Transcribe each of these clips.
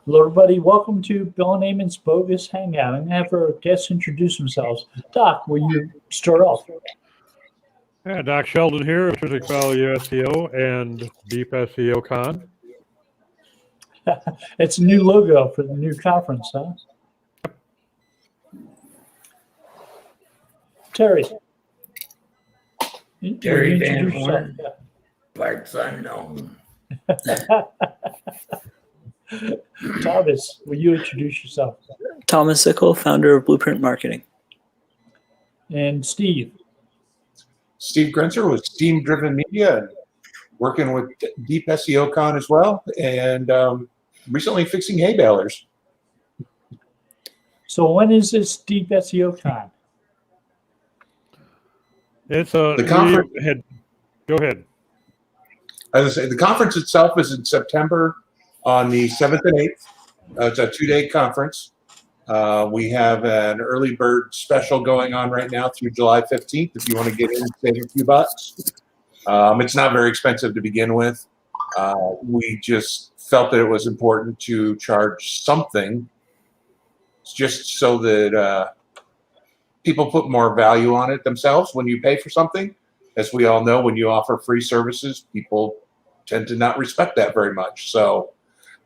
Hello, everybody. Welcome to Bill and Ammon's Bogus Hangout. I'm going to have our guests introduce themselves. Doc, will you start off? Yeah, Doc Sheldon here, Pacific Valley SEO and Deep SEO Con. It's a new logo for the new conference, huh? Terry. Terry will you Van introduce yourself? Horn, parts unknown. Thomas, will you introduce yourself? Thomas Sickle, founder of Blueprint Marketing. And Steve. Steve Grenzer with Steam Driven Media, and working with Deep SEO Con as well, and recently fixing hay balers. So when is this Deep SEO Con? It's The conference. Go ahead. As I say, the conference itself is in September on the 7th and 8th. It's a 2-day conference. We have an early bird special going on right now through July 15th. If you want to get in and save a few bucks. It's not very expensive to begin with. We just felt that it was important to charge something just so that people put more value on it themselves when you pay for something. As we all know, when you offer free services, people tend to not respect that very much. So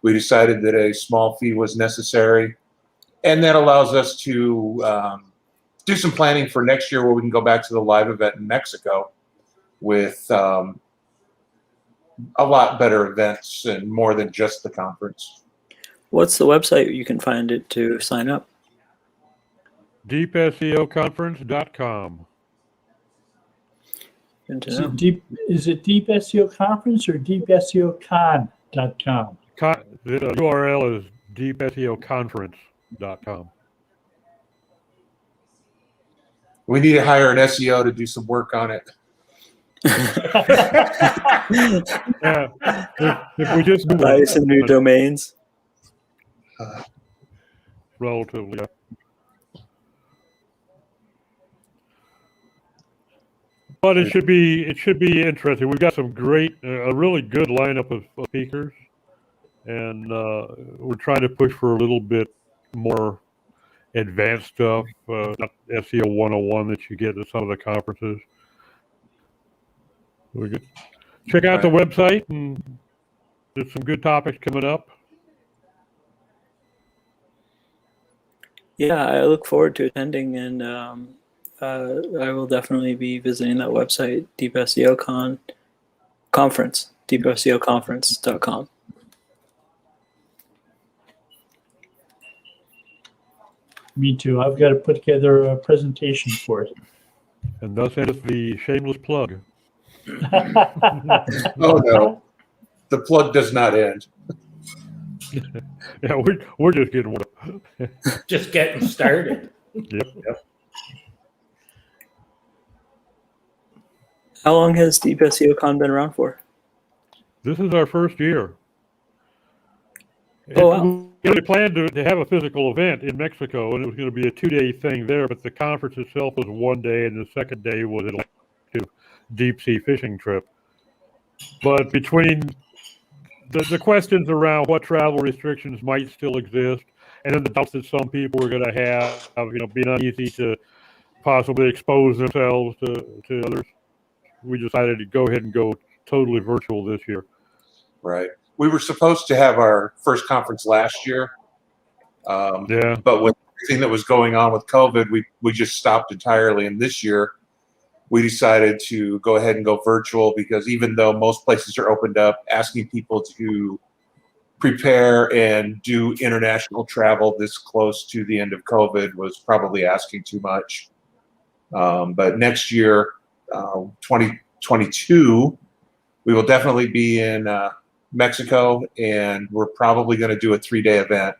we decided that a small fee was necessary. And that allows us to do some planning for next year where we can go back to the live event in Mexico with a lot better events and more than just the conference. What's the website you can find it to sign up? DeepSEOconference.com. Good to Is know. it Deep SEO Conference or DeepSEOCon.com? The URL is DeepSEOconference.com. We need to hire an SEO to do some work on it. Yeah, if we just Buy some new domains. relatively. But it should be interesting. We've got some great, a really good lineup of speakers, and we're trying to push for a little bit more advanced stuff, not SEO 101 that you get at some of the conferences. We could check out the website, and there's some good topics coming up. Yeah, I look forward to attending, and I will definitely be visiting that website, Deep SEO Conference, deepseoconference.com. Me too. I've got to put together a presentation for it. And thus endeth the shameless plug. Oh, no. The plug does not end. Yeah, we're just getting one. Just getting started. Yep. How long has Deep SEO Con been around for? This is our first year. Oh, wow. We planned to have a physical event in Mexico, and it was going to be a 2-day thing there, but the conference itself was 1 day, and the second day was an elective deep-sea fishing trip. But between the questions around what travel restrictions might still exist, and then the doubts that some people were going to have, being uneasy to possibly expose themselves to others, we decided to go ahead and go totally virtual this year. Right. We were supposed to have our first conference last year. But with everything that was going on with COVID, we just stopped entirely. And this year, we decided to go ahead and go virtual because even though most places are opened up, asking people to prepare and do international travel this close to the end of COVID was probably asking too much. But next year, 2022, we will definitely be in Mexico, and we're probably going to do a 3-day event,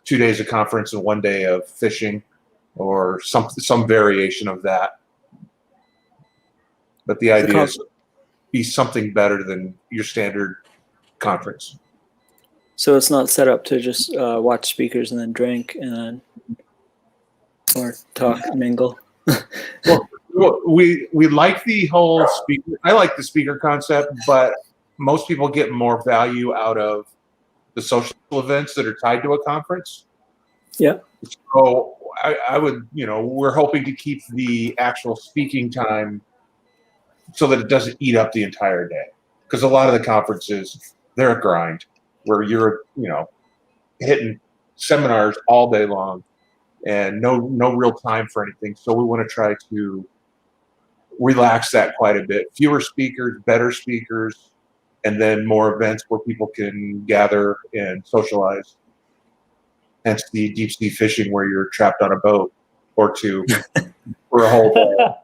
2 days of conference and 1 day of fishing, or some variation of that. But the idea is be something better than your standard conference. So it's not set up to just watch speakers and then drink and then or talk, mingle. Well, we like the whole speaker. I like the speaker concept, but most people get more value out of the social events that are tied to a conference. Yeah. So I would, we're hoping to keep the actual speaking time so that it doesn't eat up the entire day. Because a lot of the conferences, they're a grind where you're, hitting seminars all day long and no real time for anything. So we want to try to relax that quite a bit. Fewer speakers, better speakers, and then more events where people can gather and socialize. Hence the deep sea fishing where you're trapped on a boat or two for a whole day.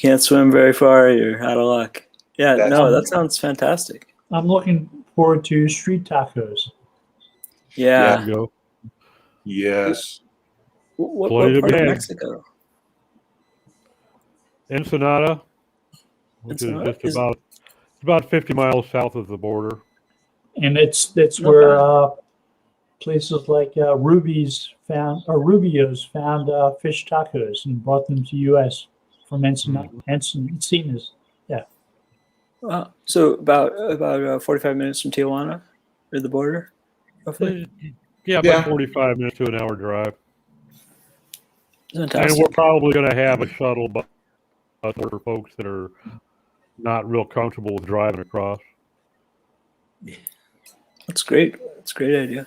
Can't swim very far, you're out of luck. Yeah, that sounds fantastic. I'm looking forward to street tacos. Yeah. There you go. Yes. What Plenty part to of be had. Mexico? Ensenada, which Ensenada? is just about 50 miles south of the border. And that's Not where places like Rubio's found fish tacos and brought them to U.S. from Encinitas. Wow. So about 45 minutes from Tijuana, or the border, roughly. Yeah, Yeah. about 45 minutes to an hour drive. Fantastic. And we're probably going to have a shuttle bus for folks that are not real comfortable with driving across. That's great. That's a great idea.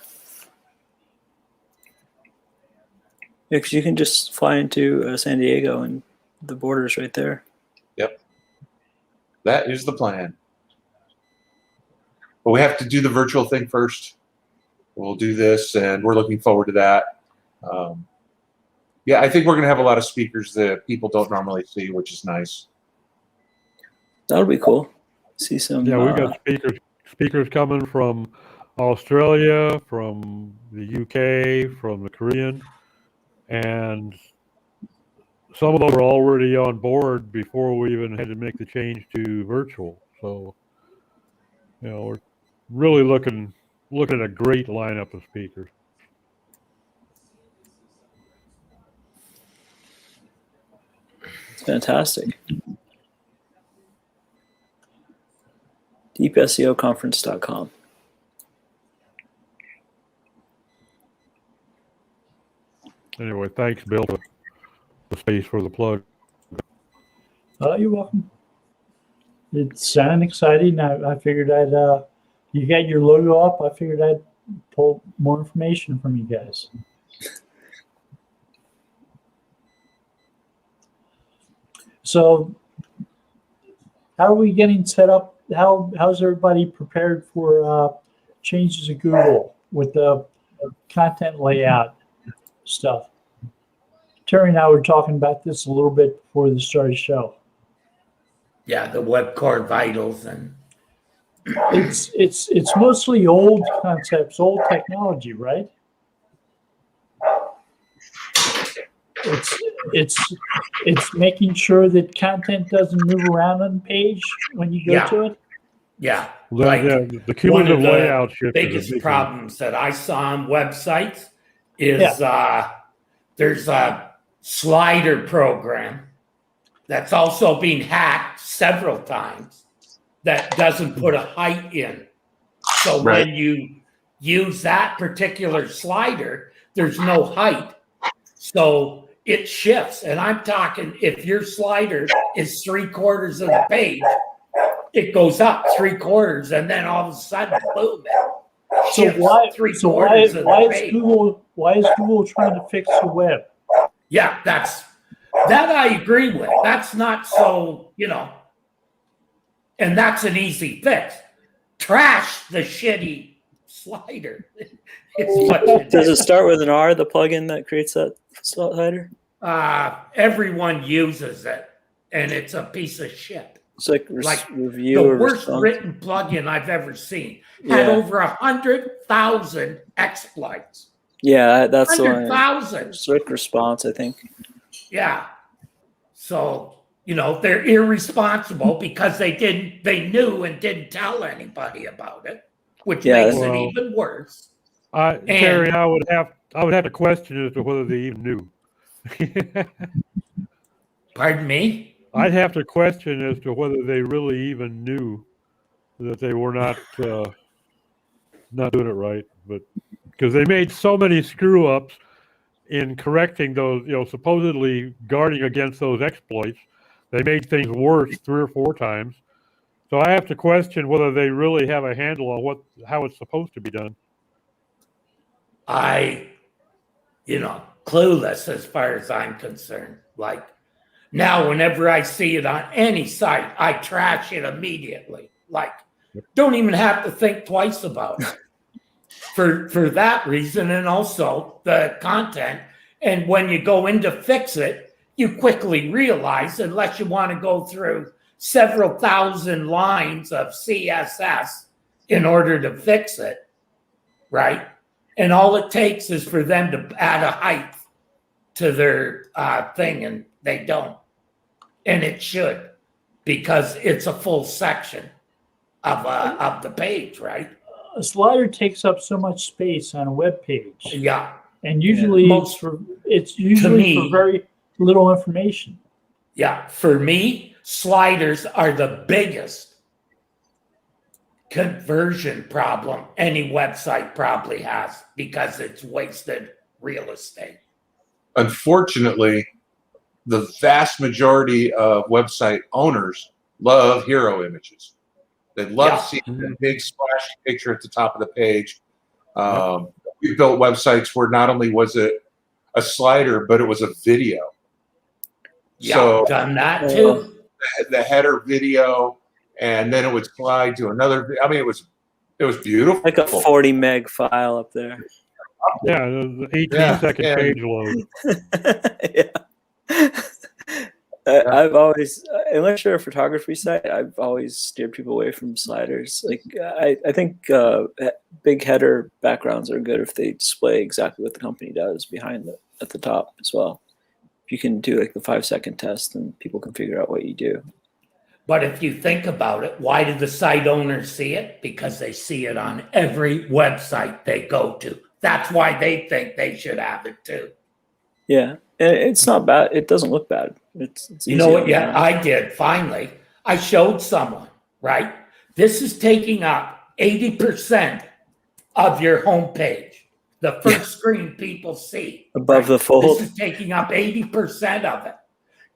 Yeah, because you can just fly into San Diego and the border's right there. That is the plan. But we have to do the virtual thing first. We'll do this, and we're looking forward to that. I think we're going to have a lot of speakers that people don't normally see, which is nice. That'll be cool. See some. Yeah, we've got speakers coming from Australia, from the UK, from the Caribbean, and some of them are already on board before we even had to make the change to virtual. So, we're really looking at a great lineup of speakers. It's fantastic. DeepSEOconference.com. Anyway, thanks, Bill, for the space for the plug. You're welcome. It sounded exciting. I figured you got your logo up. I figured I'd pull more information from you guys. So, how are we getting set up? How's everybody prepared for changes at Google with the content layout stuff? Terry and I were talking about this a little bit before the start of the show. Yeah, the web core vitals and It's mostly old concepts, old technology, right? It's making sure that content doesn't move around on the page when you go to it. yeah. The cumulative layout shift. Biggest problems that I saw on websites is there's a slider program that's also been hacked several times that doesn't put a height in. So when you use that particular slider, there's no height. So it shifts. And I'm talking, if your slider is 3/4 of the page, it goes up 3/4, and then all of a sudden, boom. So why is page. Google trying to fix the web? Yeah, that I agree with. That's not so, and that's an easy fix. Trash the shitty slider. Does it start with an R, the plugin that creates that slider? Everyone uses it, and it's a piece of shit. It's like review the or worst response. written plugin I've ever seen. Had over 100,000 exploits. Yeah, that's the one. 100,000. It's like response, I think. Yeah. So, they're irresponsible because they knew and didn't tell anybody about it, which makes it even worse. Terry, I would have to question as to whether they even knew. Pardon me? I'd have to question as to whether they really even knew that they were not not doing it right, but because they made so many screw ups in correcting those, supposedly guarding against those exploits, they made things worse 3 or 4 times. So I have to question whether they really have a handle on how it's supposed to be done. Clueless as far as I'm concerned. Like now, whenever I see it on any site, I trash it immediately. Like, don't even have to think twice about it for that reason, and also the content. And when you go in to fix it, you quickly realize, unless you want to go through several thousand lines of CSS in order to fix it, right? And all it takes is for them to add a height to their thing, and they don't. And it should, because it's a full section of the page, right? A slider takes up so much space on a web page, Yeah. and usually it's usually for very little information. Yeah. For me, sliders are the biggest conversion problem any website probably has, because it's wasted real estate. Unfortunately, the vast majority of website owners love hero images. They love seeing the big splashy picture at the top of the page. We built websites where not only was it a slider, but it was a video. Yeah, so done that too. The header video, and then it would slide to another. I mean, it was beautiful. Like a 40 meg file up there. Yeah, the 18-second page load. I've always, unless you're a photography site, I've always steered people away from sliders. Like I think big header backgrounds are good if they display exactly what the company does at the top as well. If you can do like the 5-second test, then people can figure out what you do. But if you think about it, why do the site owners see it? Because they see it on every website they go to. That's why they think they should have it too. Yeah, and it's not bad. It doesn't look bad. It's you know what? Yeah, I did. Finally, I showed someone, right? This is taking up 80% of your homepage. The first screen people see. Above the fold. This is taking up 80% of it.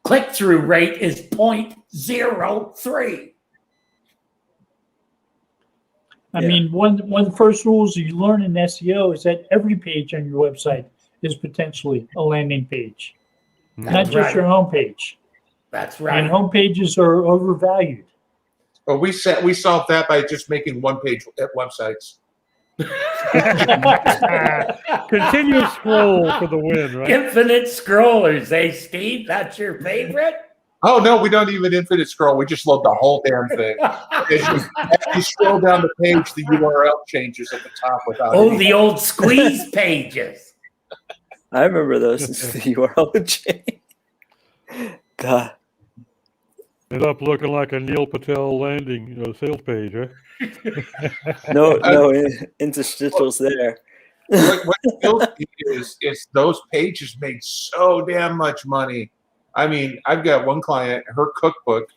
Click-through rate is 0.03. I mean, one of the first rules you learn in SEO is that every page on your website is potentially a landing page, not just your home page. That's right. And home pages are overvalued. Well, we solved that by just making one-page websites. Continuous scroll for the win, right? Infinite scrollers, Steve? That's your favorite? Oh, no, we don't even infinite scroll. We just load the whole damn thing. As you scroll down the page, the URL changes at the top without the old squeeze pages. I remember those. The URL would change. God. Ended up looking like a Neil Patel landing, sales page, huh? No interstitials there. What kills me is those pages made so damn much money. I mean, I've got one client, her cookbook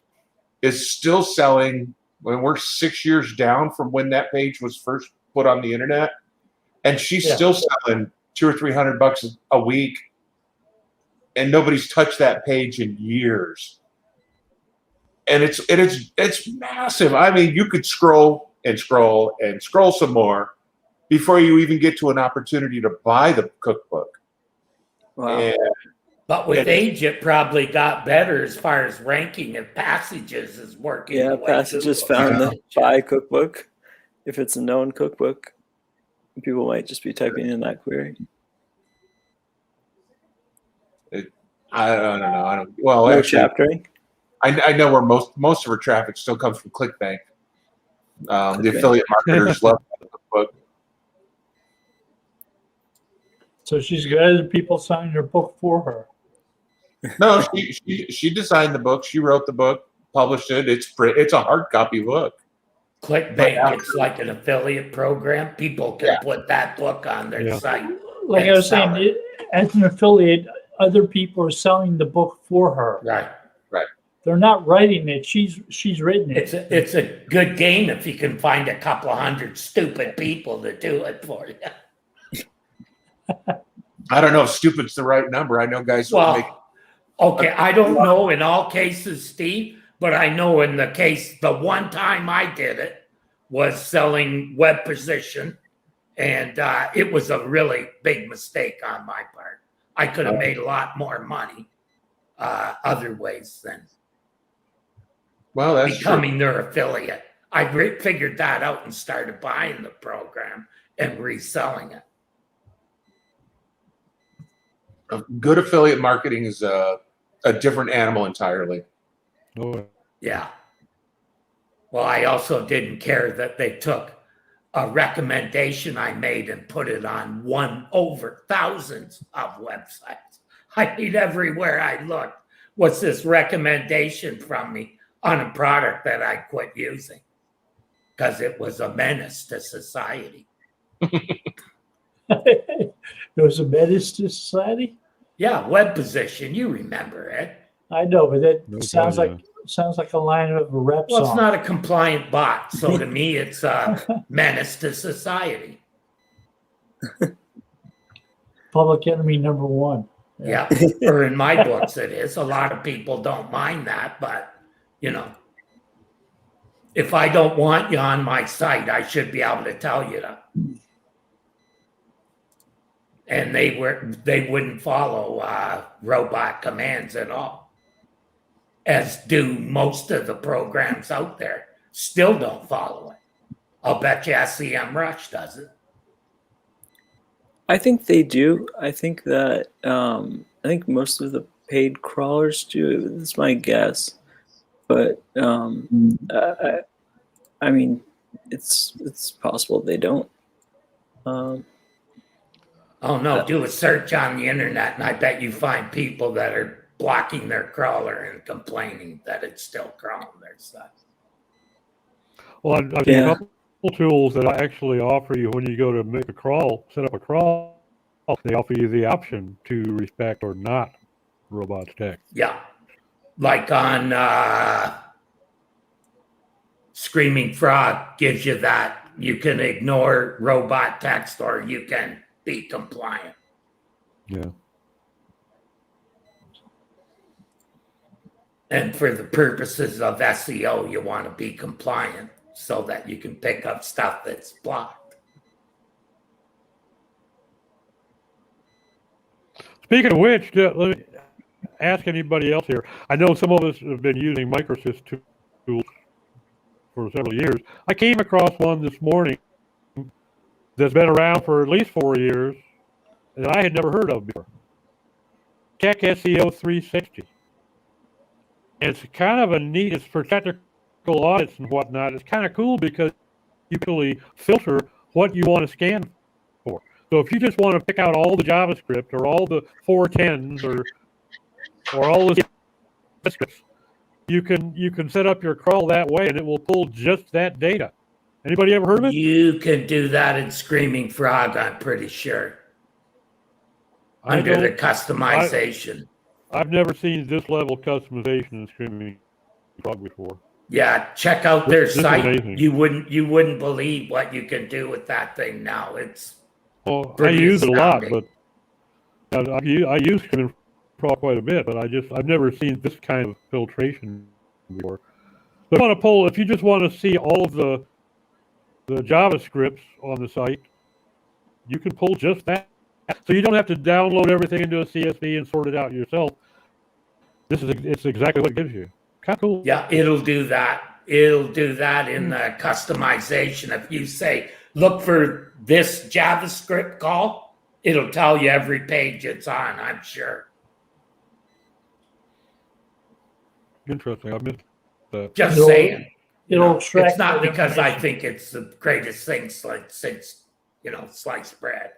is still selling when we're 6 years down from when that page was first put on the internet, and she's still selling $200 or $300 a week, and nobody's touched that page in years. And it's massive. I mean, you could scroll and scroll and scroll some more before you even get to an opportunity to buy the cookbook. Wow. But with age, it probably got better as far as ranking of passages is working. Yeah, passages found the buy cookbook. If it's a known cookbook, people might just be typing in that query. I don't know. Well, No actually, chaptering. I know where most of her traffic still comes from ClickBank. The affiliate marketers love the book. So she's got other people signing her book for her. No, she designed the book. She wrote the book, published it. It's a hard copy book. ClickBank, it's like an affiliate program. People can put that book on their site. Like I was saying, as an affiliate, other people are selling the book for her. Right. They're not writing it. She's written it. It's a good game if you can find a couple of hundred stupid people to do it for you. I don't know if stupid's the right number. I know guys who make. Well, okay, I don't know in all cases, Steve, but I know in the case, the one time I did it was selling web position, and it was a really big mistake on my part. I could have made a lot more money other ways than Well, that's becoming their affiliate. I figured that out and started buying the program and reselling it. true. Good affiliate marketing is a different animal entirely. Oh, Yeah. Well, I also didn't care that they took a recommendation I made and put it on one over thousands of websites. I mean, everywhere I looked was this recommendation from me on a product that I quit using because it was a menace to society. It was a menace to society. Yeah, web position, you remember it. I know, but that No sounds doubt, like a line of a rap Well, it's song. not a compliant bot, so to me, it's a menace to society. Public enemy number one. Yeah, or in my books, it is. A lot of people don't mind that, but you know, if I don't want you on my site, I should be able to tell you that. And they wouldn't follow robot commands at all, as do most of the programs out there. Still don't follow it. I'll bet you SEMrush does it. I think they do. I think that I think most of the paid crawlers do. That's my guess. But I mean, it's possible they don't. Oh no, do a search on the internet and I bet you find people that are blocking their crawler and complaining that it's still crawling their stuff. well, I've seen a couple tools that actually offer you when you go to make a crawl, set up a crawl, they offer you the option to respect or not robots text. Yeah. Like on Screaming Frog gives you that. You can ignore robot text or you can be compliant. Yeah. And for the purposes of SEO, you want to be compliant so that you can pick up stuff that's blocked. Speaking of which, let me ask anybody else here. I know some of us have been using microsys tools for several years. I came across one this morning that's been around for at least 4 years that I had never heard of before. Tech SEO 360. And it's kind of a neat, it's for technical audits and whatnot. It's kind of cool because you can really filter what you want to scan for. So if you just want to pick out all the JavaScript or all the 410s or all the scripts, you can set up your crawl that way and it will pull just that data. Anybody ever heard of it? You can do that in Screaming Frog, I'm pretty sure. Under the customization. I've never seen this level of customization in Screaming Frog before. Yeah, check out their This is site. amazing. You wouldn't believe what you can do with that thing now. It's Well, I pretty use it a lot, astounding. but I use Screaming Frog quite a bit, but I've never seen this kind of filtration before. So if you want to pull, if you just want to see all of the JavaScripts on the site, you can pull just that. So you don't have to download everything into a CSV and sort it out yourself. It's exactly what it gives you. Kind of cool. Yeah, it'll do that. It'll do that in the customization. If you say, look for this JavaScript call, it'll tell you every page it's on, I'm sure. Interesting. I missed that. Just It'll- saying. It'll extract. It's not that because I information. think it's the greatest thing since sliced bread.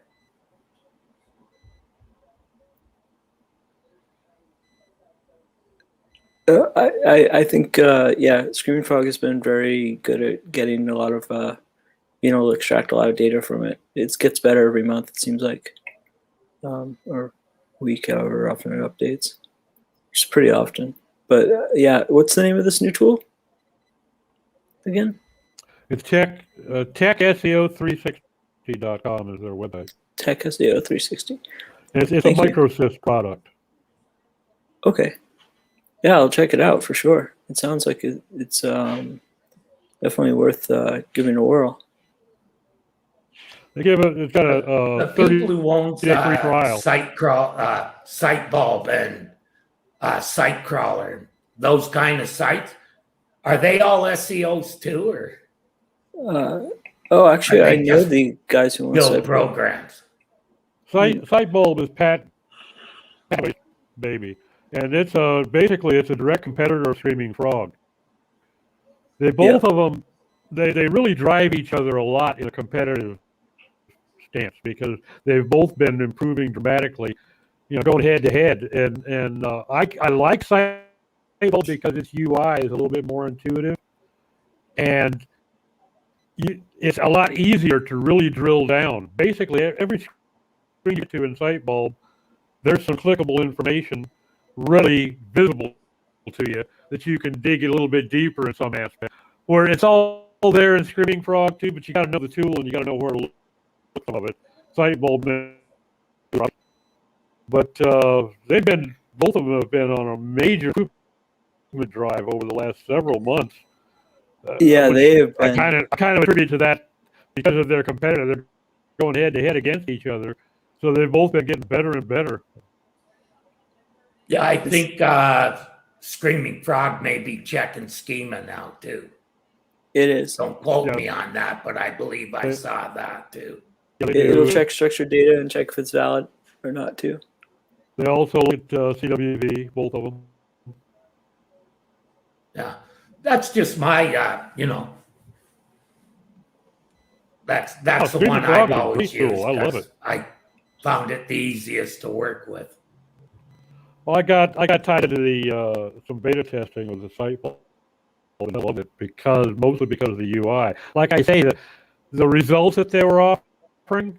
I think Screaming Frog has been very good at getting a lot of extract a lot of data from it. It gets better every month, it seems like, or week, however often it updates. Which is pretty often. But yeah, what's the name of this new tool again? It's TechSEO360.com is their website. Tech SEO 360. It's a Thank you. microsys product. Okay. Yeah, I'll check it out for sure. It sounds like it's definitely worth giving a whirl. It's got a The 30 people who own day free trial. Sitebulb and Site Crawler, those kind of sites, are they all SEOs too, or Actually, Are I they know just the guys who build want to. programs? Sitebulb is Pat baby, and it's basically it's a direct competitor of Screaming Frog. They both of them, they really drive each other a lot in a competitive stance because they've both been improving dramatically, going head to head. And I like Sitebulb because its UI is a little bit more intuitive, and it's a lot easier to really drill down. Basically, every screen you get to in Sitebulb, there's some clickable information readily visible to you that you can dig a little bit deeper in some aspect. Where it's all there in Screaming Frog too, but you got to know the tool and you got to know where to look some of it. Sitebulb, but both of them have been on a major improvement drive over the last several months. They have been. I kind of attribute to that because of their competitor. They're going head to head against each other, so they've both been getting better and better. Yeah, I think Screaming Frog may be checking schema now too. It is. Don't quote me on that, but I believe I saw that too. It'll check structured data and check if it's valid or not too. They also look at CWV, both of them. Yeah, that's just my, that's the one I've always used. Cool. I love it. I found it the easiest to work with. Well, I got tied into the some beta testing with the Sitebulb, and I love it mostly because of the UI. Like I say, the results that they were offering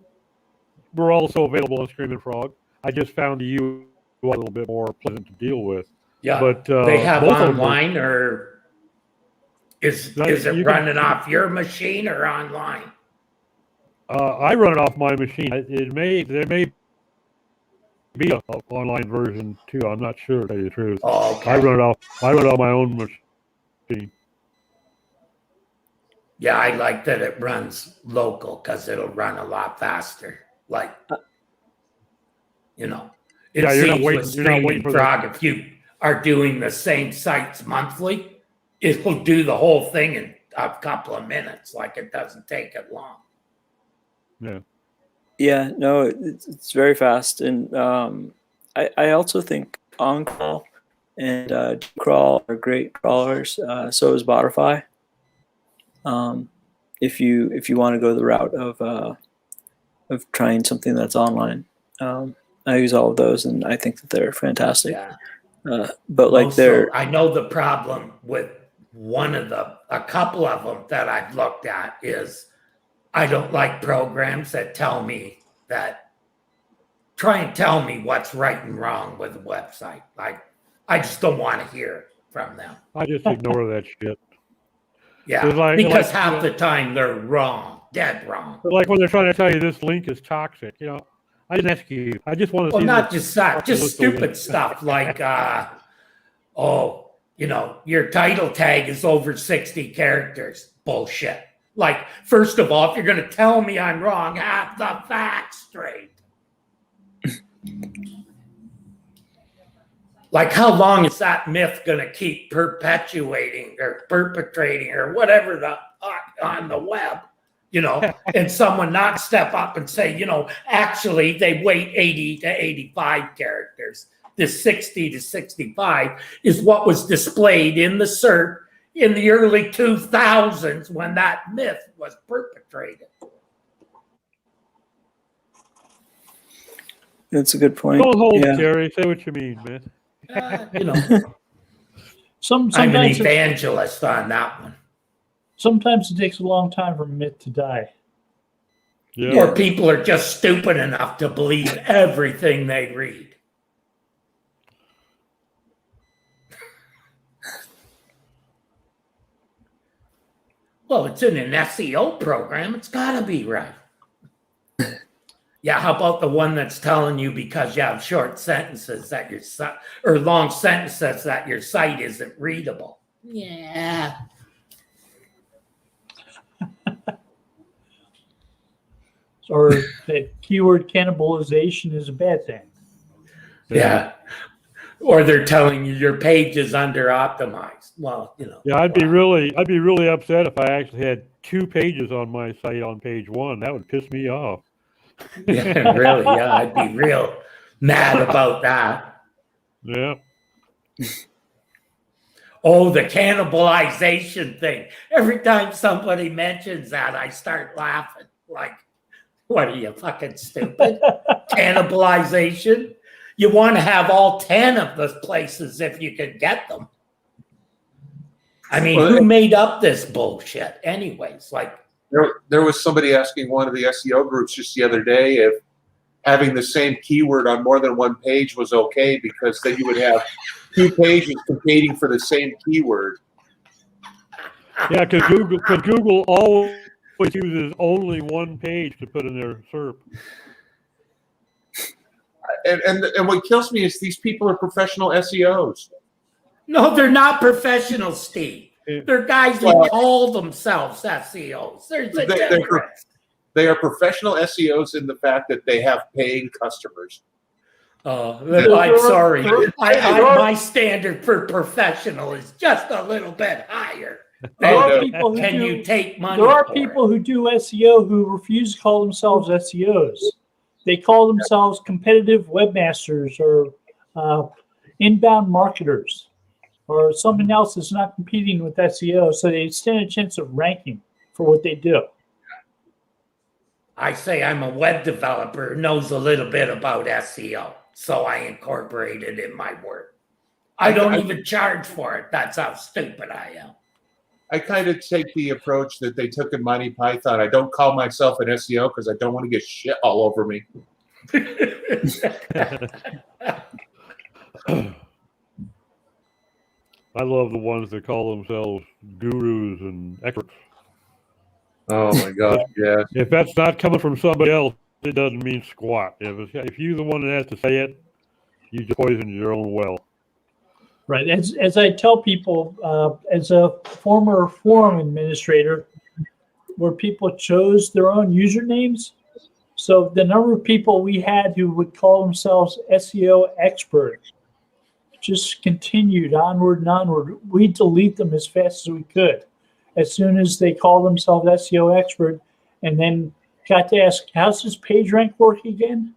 were also available on Screaming Frog. I just found the UI a little bit more pleasant to deal with. Yeah, but they have both online, or is it running off your machine or online? I run it off my machine. There may be an online version too. I'm not sure, to tell you the truth. Oh, okay. I run it off my own machine. Yeah, I like that it runs local because it'll run a lot faster. Like, you're not waiting with Screaming for Frog, if you are doing the same sites monthly, it'll do the whole thing in a couple of minutes. Like, it doesn't take it long. Yeah. Yeah, no, it's very fast, and I also think OnCrawl and Crawl are great crawlers. So is Spotify. If you want to go the route of trying something that's online, I use all of those, and I think that they're fantastic. Yeah. But like I know the problem with a couple of them that I've looked at is I don't like programs that try and tell me what's right and wrong with the website. I just don't want to hear it from them. I just ignore that shit. Yeah, because half the time they're wrong, dead wrong. Like when they're trying to tell you this link is toxic, I didn't ask you. I just want to see. Well, not just that, just stupid stuff like, your title tag is over 60 characters. Bullshit. Like, first of all, if you're going to tell me I'm wrong, have the facts straight. Like, how long is that myth going to keep perpetrating or whatever on the web, and someone not step up and say, actually they weight 80 to 85 characters. The 60 to 65 is what was displayed in the SERP in the early 2000s when that myth was perpetrated. That's a good point. Don't hold it, Jerry. Say what you mean, man. I'm an evangelist on that one. Sometimes it takes a long time for a myth to die. Yeah. Or people are just stupid enough to believe everything they read. Well, it's in an SEO program. It's got to be right. Yeah, how about the one that's telling you because you have short sentences that your site or long sentences that your site isn't readable? Yeah. Or that keyword cannibalization is a bad thing. Yeah. Or they're telling you your page is under optimized. Well, you know. Yeah, I'd be really upset if I actually had 2 pages on my site on page 1. That would piss me off. Yeah, really. Yeah, I'd be real mad about that. Yeah. Oh, the cannibalization thing. Every time somebody mentions that, I start laughing. Like, what are you, fucking stupid? Cannibalization? You want to have all 10 of those places if you could get them. I mean, who made up this bullshit anyways? Like, There was somebody asking one of the SEO groups just the other day if having the same keyword on more than one page was okay, because then you would have 2 pages competing for the same keyword. Yeah, because Google always uses only one page to put in their SERP. And what kills me is these people are professional SEOs. no, they're not professionals, Steve. They're guys who call themselves SEOs. There's a difference. They are professional SEOs in the fact that they have paying customers. I'm sorry. My standard for professional is just a little bit higher. There are people who Can do, you take money? there are for people who do SEO who refuse to call themselves SEOs. They call themselves competitive webmasters or inbound marketers or something else that's not competing with SEO, so they stand a chance of ranking for what they do. I say I'm a web developer who knows a little bit about SEO, so I incorporate it in my work. I don't even charge for it. That's how stupid I am. I kind of take the approach that they took in Monty Python. I don't call myself an SEO because I don't want to get shit all over me. I love the ones that call themselves gurus and experts. Oh my God, yeah. If that's not coming from somebody else, it doesn't mean squat. If you're the one that has to say it, you just poisoned your own well. Right. As I tell people, as a former forum administrator, where people chose their own usernames, so the number of people we had who would call themselves SEO experts just continued onward and onward. We delete them as fast as we could, as soon as they call themselves SEO expert, and then got to ask, how's this page rank work again?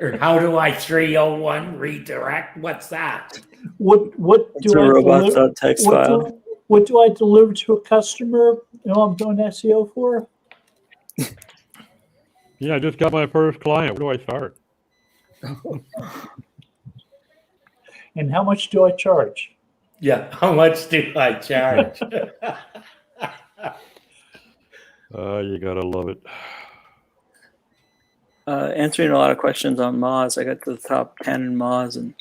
Or how do I 301 redirect? What's that? What It's do a I robots.txt file. what do I deliver to a customer? You know, I'm doing SEO for. Yeah, I just got my first client. Where do I start? And how much do I charge? Yeah, how much do I charge? You gotta love it. Answering a lot of questions on Moz. I got to the top 10 in Moz, and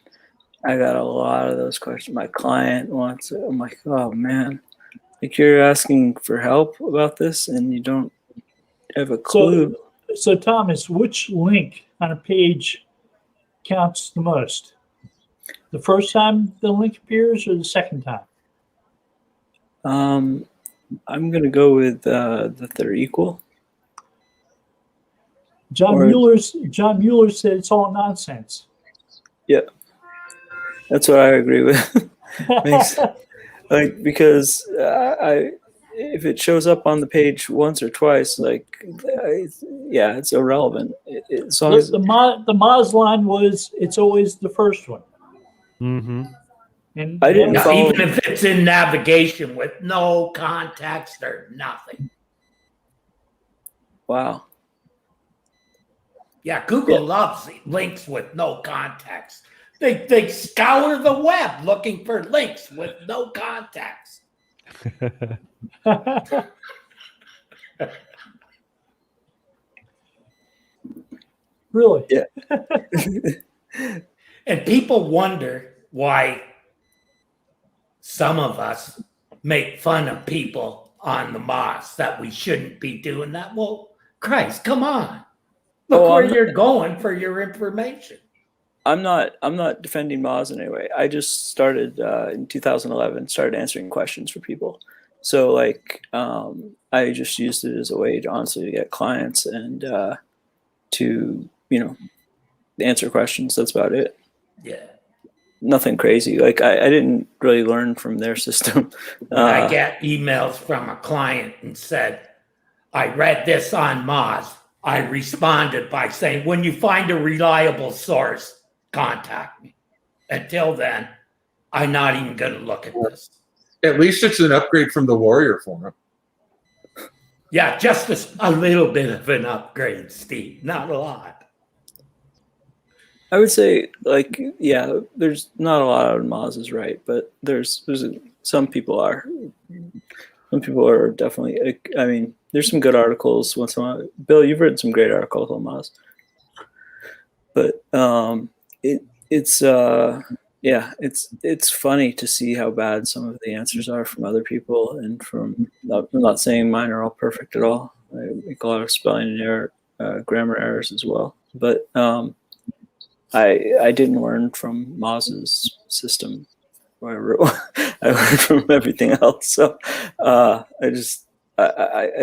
I got a lot of those questions. My client wants it. I'm like, oh man, like you're asking for help about this, and you don't have a clue. So Thomas, which link on a page counts the most? The first time the link appears, or the second time? I'm gonna go with that they're equal. John Mueller said it's all nonsense. Yeah, that's what I agree with. Because if it shows up on the page once or twice, it's irrelevant. As long as The Moz line was, it's always the first one. Mm-hmm. And I didn't follow. Even if it's in navigation with no context or nothing. Wow. Yeah, Google loves links with no context. They scour the web looking for links with no context. Really? Yeah. And people wonder why some of us make fun of people on the Moz that we shouldn't be doing that. Well, Christ, come on. Look Oh, where you're going for your information. I'm not defending Moz in any way. I just started in 2011, started answering questions for people. So like I just used it as a way to honestly get clients and to, answer questions. That's about it. Yeah. Nothing crazy. Like I didn't really learn from their system. When I get emails from a client and said, I read this on Moz, I responded by saying, when you find a reliable source, contact me. Until then, I'm not even going to look at this. At least it's an upgrade from the Warrior Forum. Yeah, just a little bit of an upgrade, Steve. Not a lot. I would say, like, yeah, there's not a lot of Moz is right, but there's some people are. Some people are definitely. I mean, there's some good articles once in a while. Bill, you've written some great articles on Moz, but it's funny to see how bad some of the answers are from other people, and from. I'm not saying mine are all perfect at all. I make a lot of spelling and error, grammar errors as well, but. I didn't learn from Moz's system. I learned from everything else. So I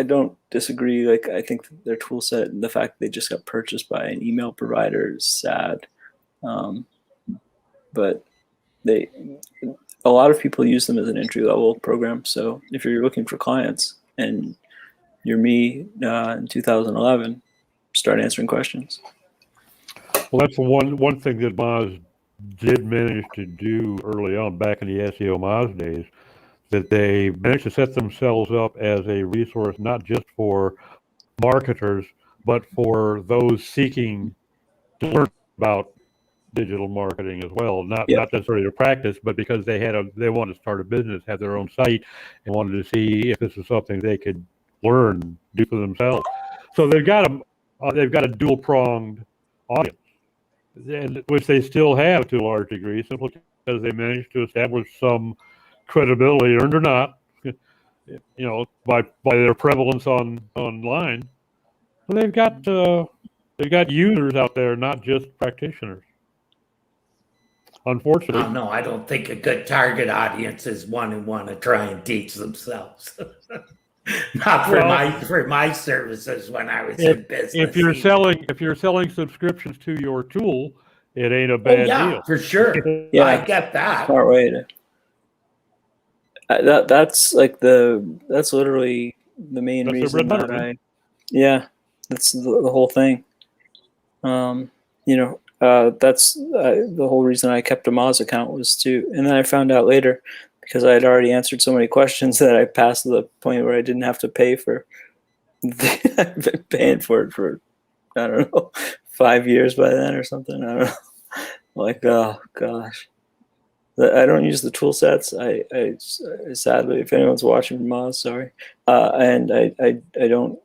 don't disagree. Like I think their tool set and the fact they just got purchased by an email provider is sad. But a lot of people use them as an entry level program. So if you're looking for clients and you're me in 2011, start answering questions. Well, that's one thing that Moz did manage to do early on, back in the SEO Moz days, that they managed to set themselves up as a resource not just for marketers, but for those seeking to learn about digital marketing as well. Not necessarily to practice, but because they wanted to start a business, have their own site, and wanted to see if this is something they could learn, do for themselves. So they've got a dual pronged audience. And which they still have to a large degree, simply because they managed to establish some credibility, earned or not, by their prevalence online. So they've got users out there, not just practitioners. Unfortunately, Oh, no, I don't think a good target audience is one who want to try and teach themselves. Not for my services when I was in business. If you're selling subscriptions to your tool, it ain't a bad deal. For sure. Yeah, I get that. Smart way to. That's literally the main reason that that's the whole thing. That's the whole reason I kept a Moz account was to, and then I found out later, because I had already answered so many questions that I passed to the point where I didn't have to pay for. I've been paying for it for, I don't know, 5 years by then or something. I don't know. Like, oh gosh, I don't use the tool sets. I sadly, if anyone's watching from Moz, sorry, and I don't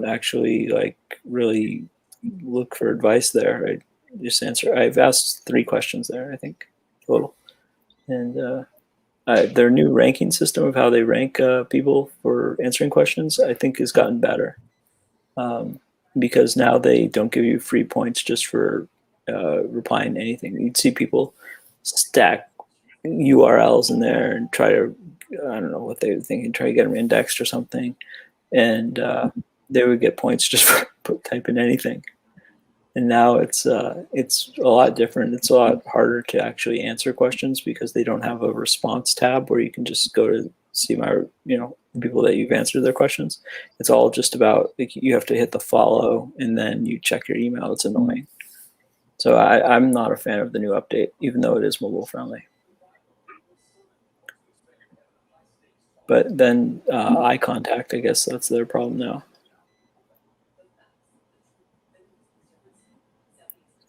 actually like really look for advice there. I just answer. I've asked 3 questions there, I think, total. And their new ranking system of how they rank people for answering questions, I think, has gotten better. Because now they don't give you free points just for replying to anything. You'd see people stack URLs in there and try to, I don't know what they were thinking, try to get them indexed or something. And they would get points just for typing anything. And now it's a lot different. It's a lot harder to actually answer questions because they don't have a response tab where you can just go to see people that you've answered their questions. It's all just about, like, you have to hit the follow and then you check your email. It's annoying. So I'm not a fan of the new update, even though it is mobile friendly. But then eye contact, I guess that's their problem now.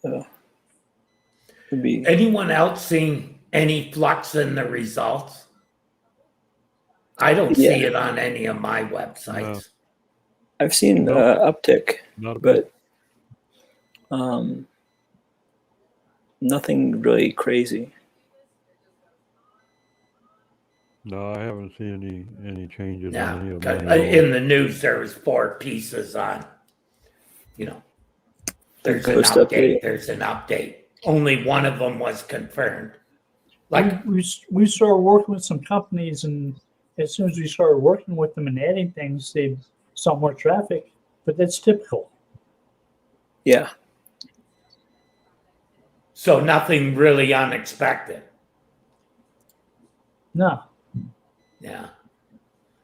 So, anyone else seeing any flux in the results? I don't see it on any of my websites. I've seen uptick, but nothing really crazy. No, I haven't seen any changes Yeah, on any of 'cause mine. at all. in the news there was 4 pieces on, there's an Post update. update. There's an update. Only one of them was confirmed. Like, we started working with some companies, and as soon as we started working with them and adding things, they saw more traffic. But that's typical. Yeah. so nothing really unexpected. No, Yeah.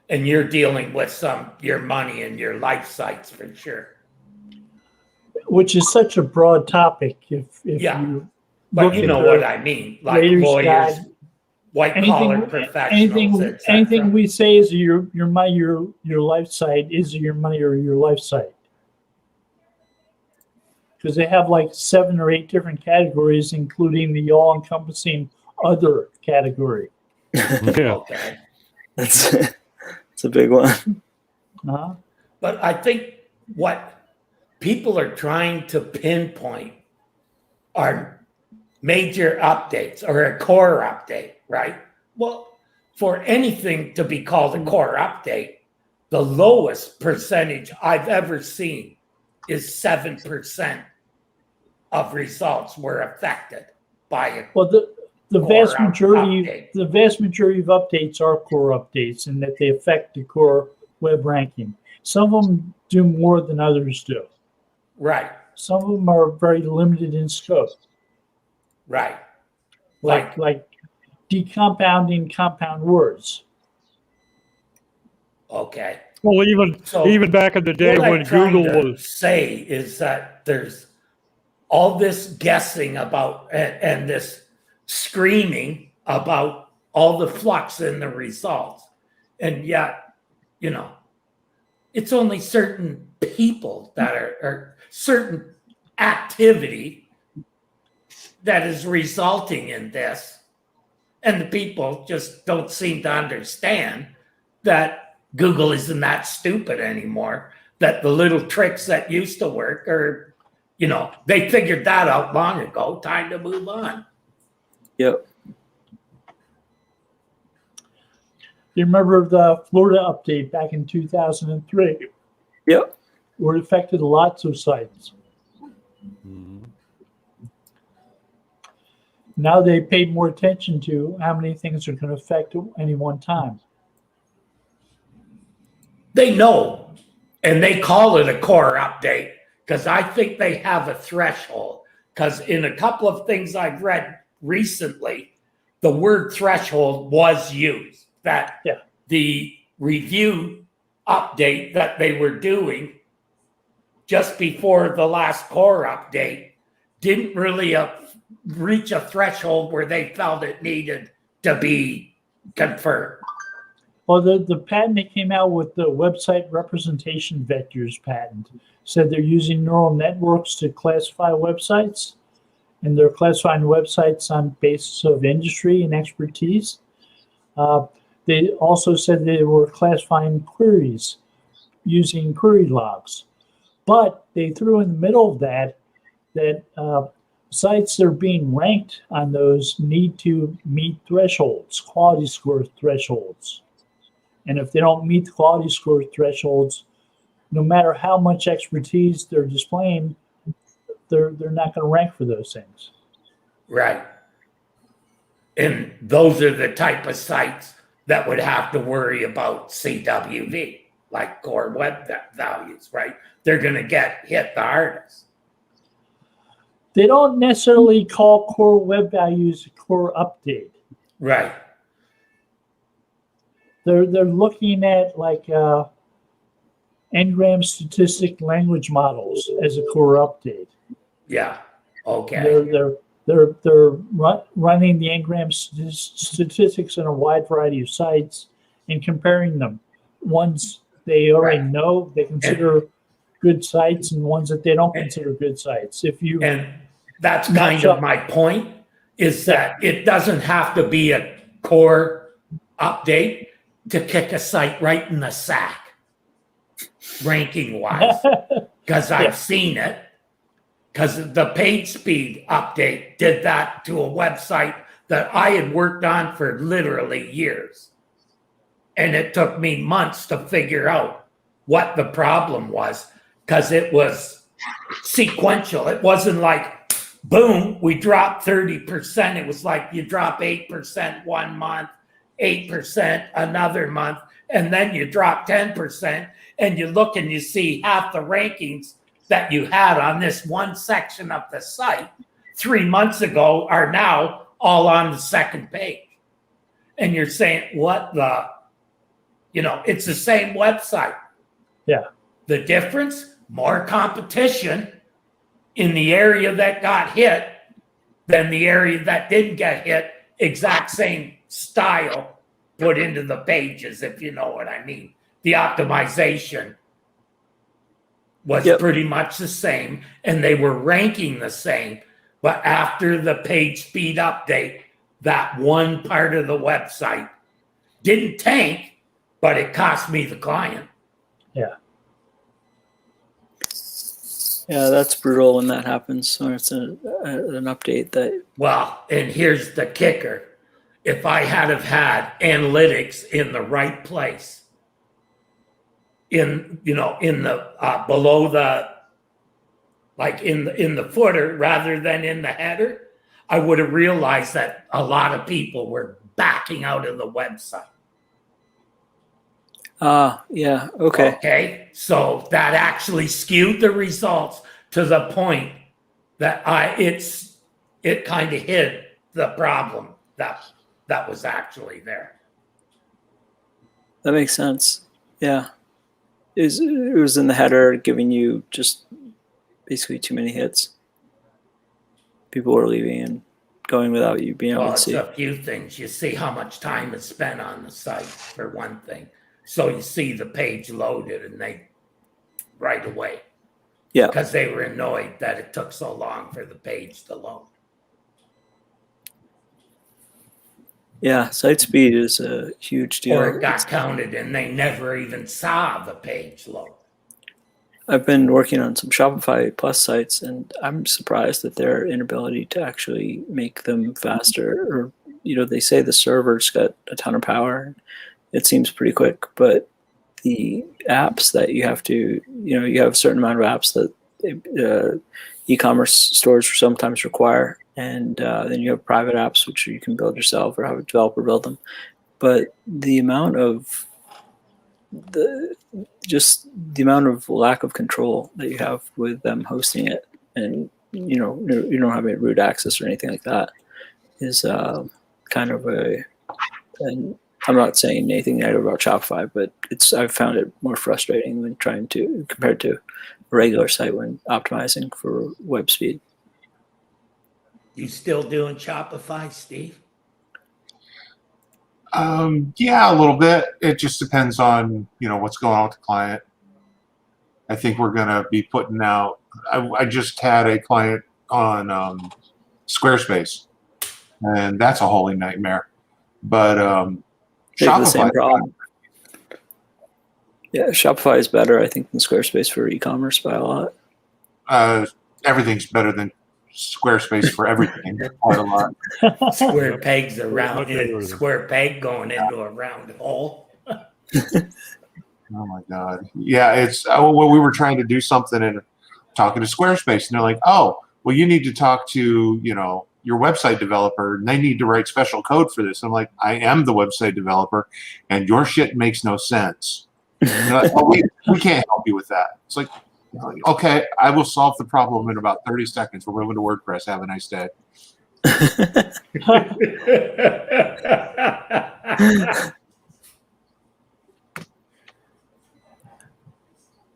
And you're dealing with your money and your life sites for sure. which is such a broad topic. If Yeah. you But look you at know the what I mean. Like Raiders lawyers, Guide, white collar professionals, etc. anything we say is your money, your life site is your money or your life site. Because they have like 7 or 8 different categories, including the all-encompassing other category. Yeah. Okay. That's a big one. Uh-huh. But I think what people are trying to pinpoint are major updates or a core update, right? Well, for anything to be called a core update, the lowest percentage I've ever seen is 7% of results were affected by it. Well, the Core vast majority update. the vast majority of updates are core updates, and that they affect the core web ranking. Some of them do more than others do. Right, Some of them are very limited in scope, right. like decompounding compound words. Okay. Well, So even back in the day what when I'm trying Google to was say is that there's all this guessing about and this screaming about all the flux in the results, and yet, it's only certain people that are certain activity that is resulting in this, and the people just don't seem to understand that Google isn't that stupid anymore, that the little tricks that used to work are, they figured that out long ago. Time to move on. Yep. You remember the Florida update back in 2003, Yep. where it affected lots of sites. Mhm. Now they paid more attention to how many things are going to affect at any one time. They know, and they call it a core update because I think they have a threshold. Because in a couple of things I've read recently, the word threshold was used. That the review update that they were doing just before the last core update didn't really reach a threshold where they felt it needed to be confirmed. Well, the patent that came out with the website representation vectors patent said they're using neural networks to classify websites, and they're classifying websites on basis of industry and expertise. They also said they were classifying queries using query logs, but they threw in the middle of that sites that are being ranked on those need to meet thresholds, quality score thresholds. And if they don't meet the quality score thresholds, no matter how much expertise they're displaying, they're not going to rank for those things. Right. And those are the type of sites that would have to worry about CWV, like core web values, right? They're going to get hit the hardest. They don't necessarily call core web values a core update. Right. They're looking at like n-gram statistic language models as a core update. Yeah. Okay. They're running the n-gram statistics on a wide variety of sites and comparing them. Ones they already know they consider good sites, and ones that they don't consider good sites. And that's kind of my point, is that it doesn't have to be a core update to kick a site right in the sack, ranking wise, because I've seen it. Because the page speed update did that to a website that I had worked on for literally years. And it took me months to figure out what the problem was because it was sequential. It wasn't like, boom, we dropped 30%. It was like you drop 8% one month, 8% another month, and then you drop 10%, and you look and you see half the rankings that you had on this one section of the site 3 months ago are now all on the second page. And you're saying, what the, it's the same website. Yeah. The difference, more competition in the area that got hit than the area that didn't get hit, exact same style put into the pages, if you know what I mean. The optimization was pretty much the same, and they were ranking the same. But after the page speed update, that one part of the website didn't tank, but it cost me the client. Yeah. Yeah, that's brutal when that happens. So it's an update that. Well, and here's the kicker. If I had have had analytics in the right place, in the below the, like in the footer rather than in the header, I would have realized that a lot of people were backing out of the website. Yeah, okay. Okay, so that actually skewed the results to the point that it kind of hid the problem that was actually there. That makes sense. Yeah. It was in the header giving you just basically too many hits. People were leaving and going without you being able to see. Well, it's a few things. You see how much time is spent on the site, for one thing. So you see the page loaded and they right away. Yeah. Because they were annoyed that it took so long for the page to load. Yeah, site speed is a huge deal. Or it got counted and they never even saw the page load. I've been working on some Shopify Plus sites, and I'm surprised at their inability to actually make them faster. Or, they say the server's got a ton of power. It seems pretty quick, but the apps that you have to, you have a certain amount of apps that e-commerce stores sometimes require. And then you have private apps, which you can build yourself or have a developer build them. But the amount of lack of control that you have with them hosting it, and you don't have any root access or anything like that, is kind of and I'm not saying anything negative about Shopify, but I've found it more frustrating when compared to a regular site when optimizing for web speed. You still doing Shopify, Steve? Yeah, a little bit. It just depends on, what's going on with the client. I think we're going to be putting out, I just had a client on Squarespace, and that's a holy nightmare. But Shopify, the same problem. Yeah, Shopify is better, I think, than Squarespace for e-commerce by a lot. Everything's better than Squarespace for everything. Quite a lot. Square pegs around square peg going into a round hole. Oh my God. Yeah, it's well, we were trying to do something and talking to Squarespace, and they're like, "Oh, well, you need to talk to your website developer, and they need to write special code for this." I'm like, "I am the website developer, and your shit makes no sense." Like, oh, we can't help you with that. It's like, okay, I will solve the problem in about 30 seconds. We're moving to WordPress. Have a nice day.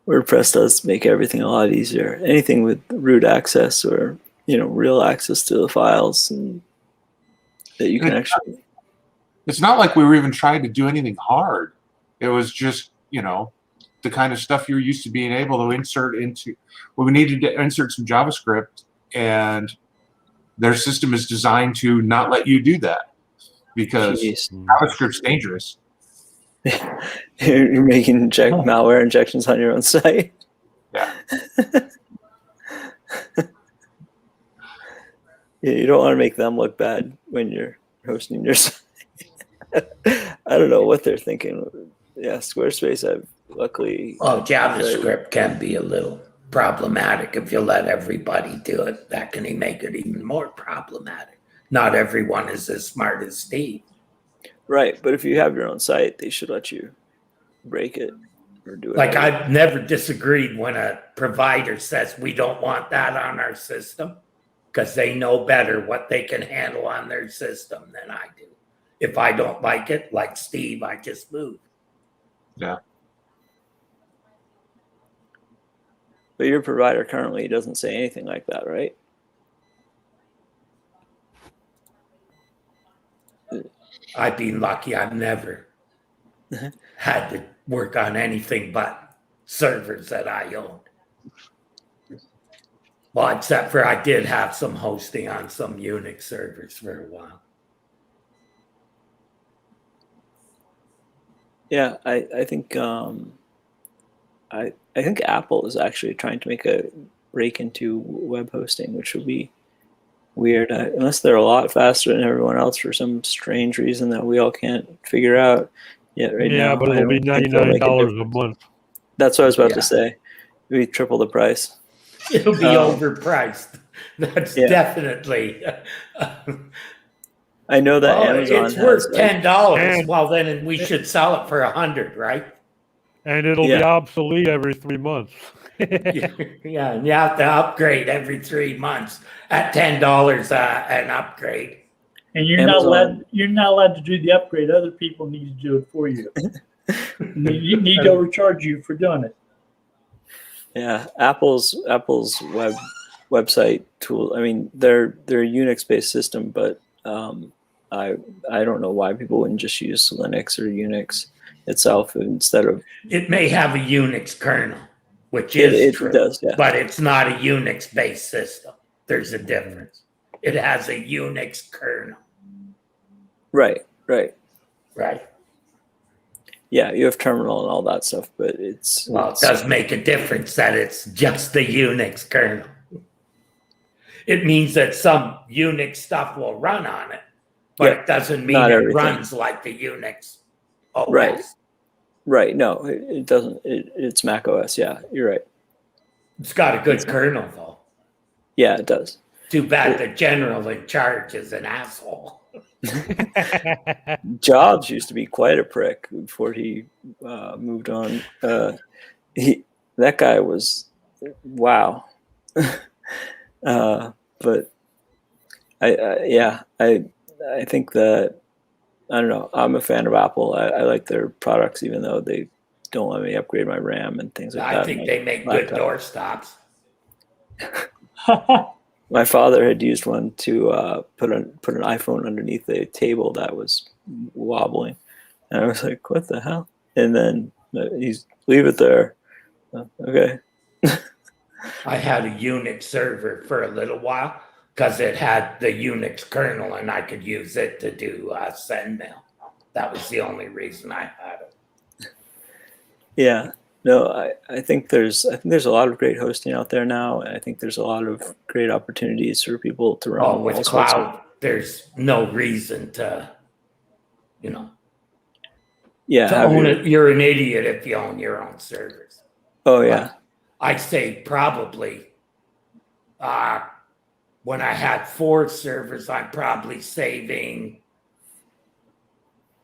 WordPress does make everything a lot easier. Anything with root access or real access to the files, and that you can actually. It's not like we were even trying to do anything hard. It was just the kind of stuff you're used to being able to insert into. Well, we needed to insert some JavaScript, and their system is designed to not let you do that because JavaScript's dangerous. You're making malware injections on your own site. Yeah. Yeah, you don't want to make them look bad when you're hosting your site. I don't know what they're thinking. Yeah, Squarespace, I've luckily. Well, JavaScript can be a little problematic if you let everybody do it. That can make it even more problematic. Not everyone is as smart as Steve. Right, but if you have your own site, they should let you break it or do it. Like I've never disagreed when a provider says we don't want that on our system because they know better what they can handle on their system than I do. If I don't like it, like Steve, I just move. Yeah. But your provider currently doesn't say anything like that, right? I've been lucky. I've never had to work on anything but servers that I owned. Well, except for I did have some hosting on some Unix servers for a while. Yeah, I think I think Apple is actually trying to make a break into web hosting, which would be weird unless they're a lot faster than everyone else for some strange reason that we all can't figure out yet right now. Yeah, but I it'll be don't think they'll make a $99 a difference. month. That's what I was about Yeah. to say. Maybe triple the price. It'll be overpriced. That's Yeah. definitely. I know that Amazon it's has worth like, $10. And- Well, then we should sell it for $100, right? And it'll be Yeah. obsolete every 3 months. Yeah, and you have to upgrade every 3 months at $10 an upgrade. And you're not allowed to do the upgrade. Other people need to do it for you. You need to overcharge you for doing it. yeah, Apple's website tool. I mean, they're a Unix based system, but I don't know why people wouldn't just use Linux or Unix itself instead of. It may have a Unix kernel, which is true, does, yeah. but it's not a Unix-based system. There's a difference. It has a Unix kernel, Right. right? Yeah, you have terminal and all that stuff, but it's Well, it does make a difference that it's just the Unix kernel. It means that some Unix stuff will run on it, but Yeah, it doesn't mean not it everything. runs like the Unix OS. right. No, it doesn't. It's Mac OS. Yeah, you're right. It's got a good kernel, though. Yeah, it does. Too bad the general in charge is an asshole. Jobs used to be quite a prick before he moved on. That guy was wow. But I think that I don't know. I'm a fan of Apple. I like their products, even though they don't let me upgrade my RAM and things like that. I think they make good door stops. My father had used one to put an iPhone underneath a table that was wobbling, and I was like, "What the hell?" And then he's leave it there. Okay. I had a Unix server for a little while because it had the Unix kernel and I could use it to do send mail. That was the only reason I had it. Yeah. No, I think there's a lot of great hosting out there now, and I think there's a lot of great opportunities for people to run. With all sorts cloud, there's no reason to, Yeah. to own it. You're an idiot if you own your own servers. Oh yeah. I'd say probably when I had 4 servers, I'm probably saving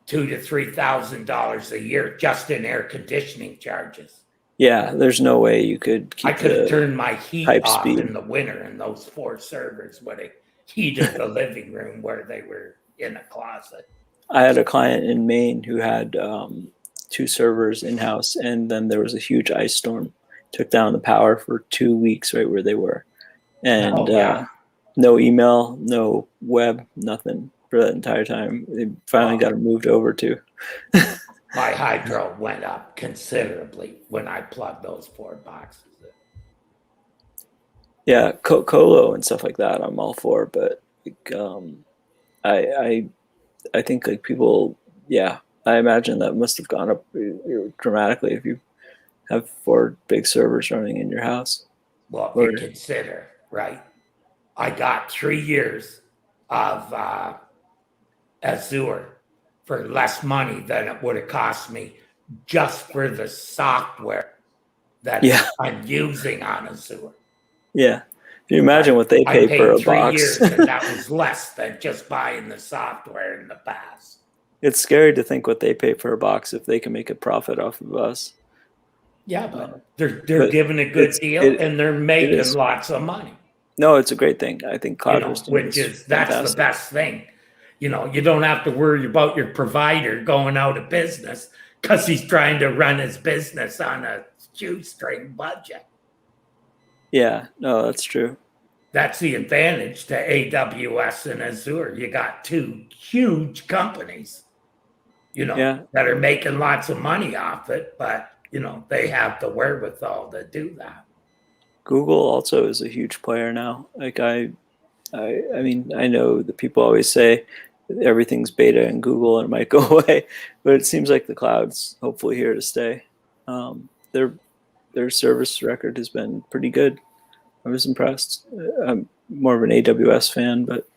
$2,000 to $3,000 a year just in air conditioning charges. Yeah, there's no way you could keep I could have turned my heat pipe off speed. in the winter in those 4 servers when I heated the living room where they were in a closet. I had a client in Maine who had 2 servers in-house, and then there was a huge ice storm. Took down the power for 2 weeks right where they were. And no email, no web, nothing for that entire time. They finally got it moved over to. My hydro went up considerably when I plugged those 4 boxes in. Yeah, colo and stuff like that I'm all for, but like, I think like people, I imagine that must have gone up dramatically if you have 4 big servers running in your house. Well, you consider, right? I got 3 years of Azure for less money than it would have cost me just for the software that Yeah. I'm using on Azure. Yeah. Can you imagine what they I pay paid for a 3 box? years, and that was less than just buying the software in the past. It's scary to think what they pay for a box if they can make a profit off of us. Yeah, but they're but giving a good deal, and they're making is. lots of money. No, it's a great thing. I think cloud hosting Which is that's fantastic. the best thing. You don't have to worry about your provider going out of business because he's trying to run his business on a shoestring budget. Yeah, no, that's true. That's the advantage to AWS and Azure. You got two huge companies, that are making lots of money off it, but they have the wherewithal to do that. Google also is a huge player now. Like I mean, I know that people always say everything's beta in Google and it might go away, but it seems like the cloud's hopefully here to stay. Their service record has been pretty good. I was impressed. I'm more of an AWS fan, but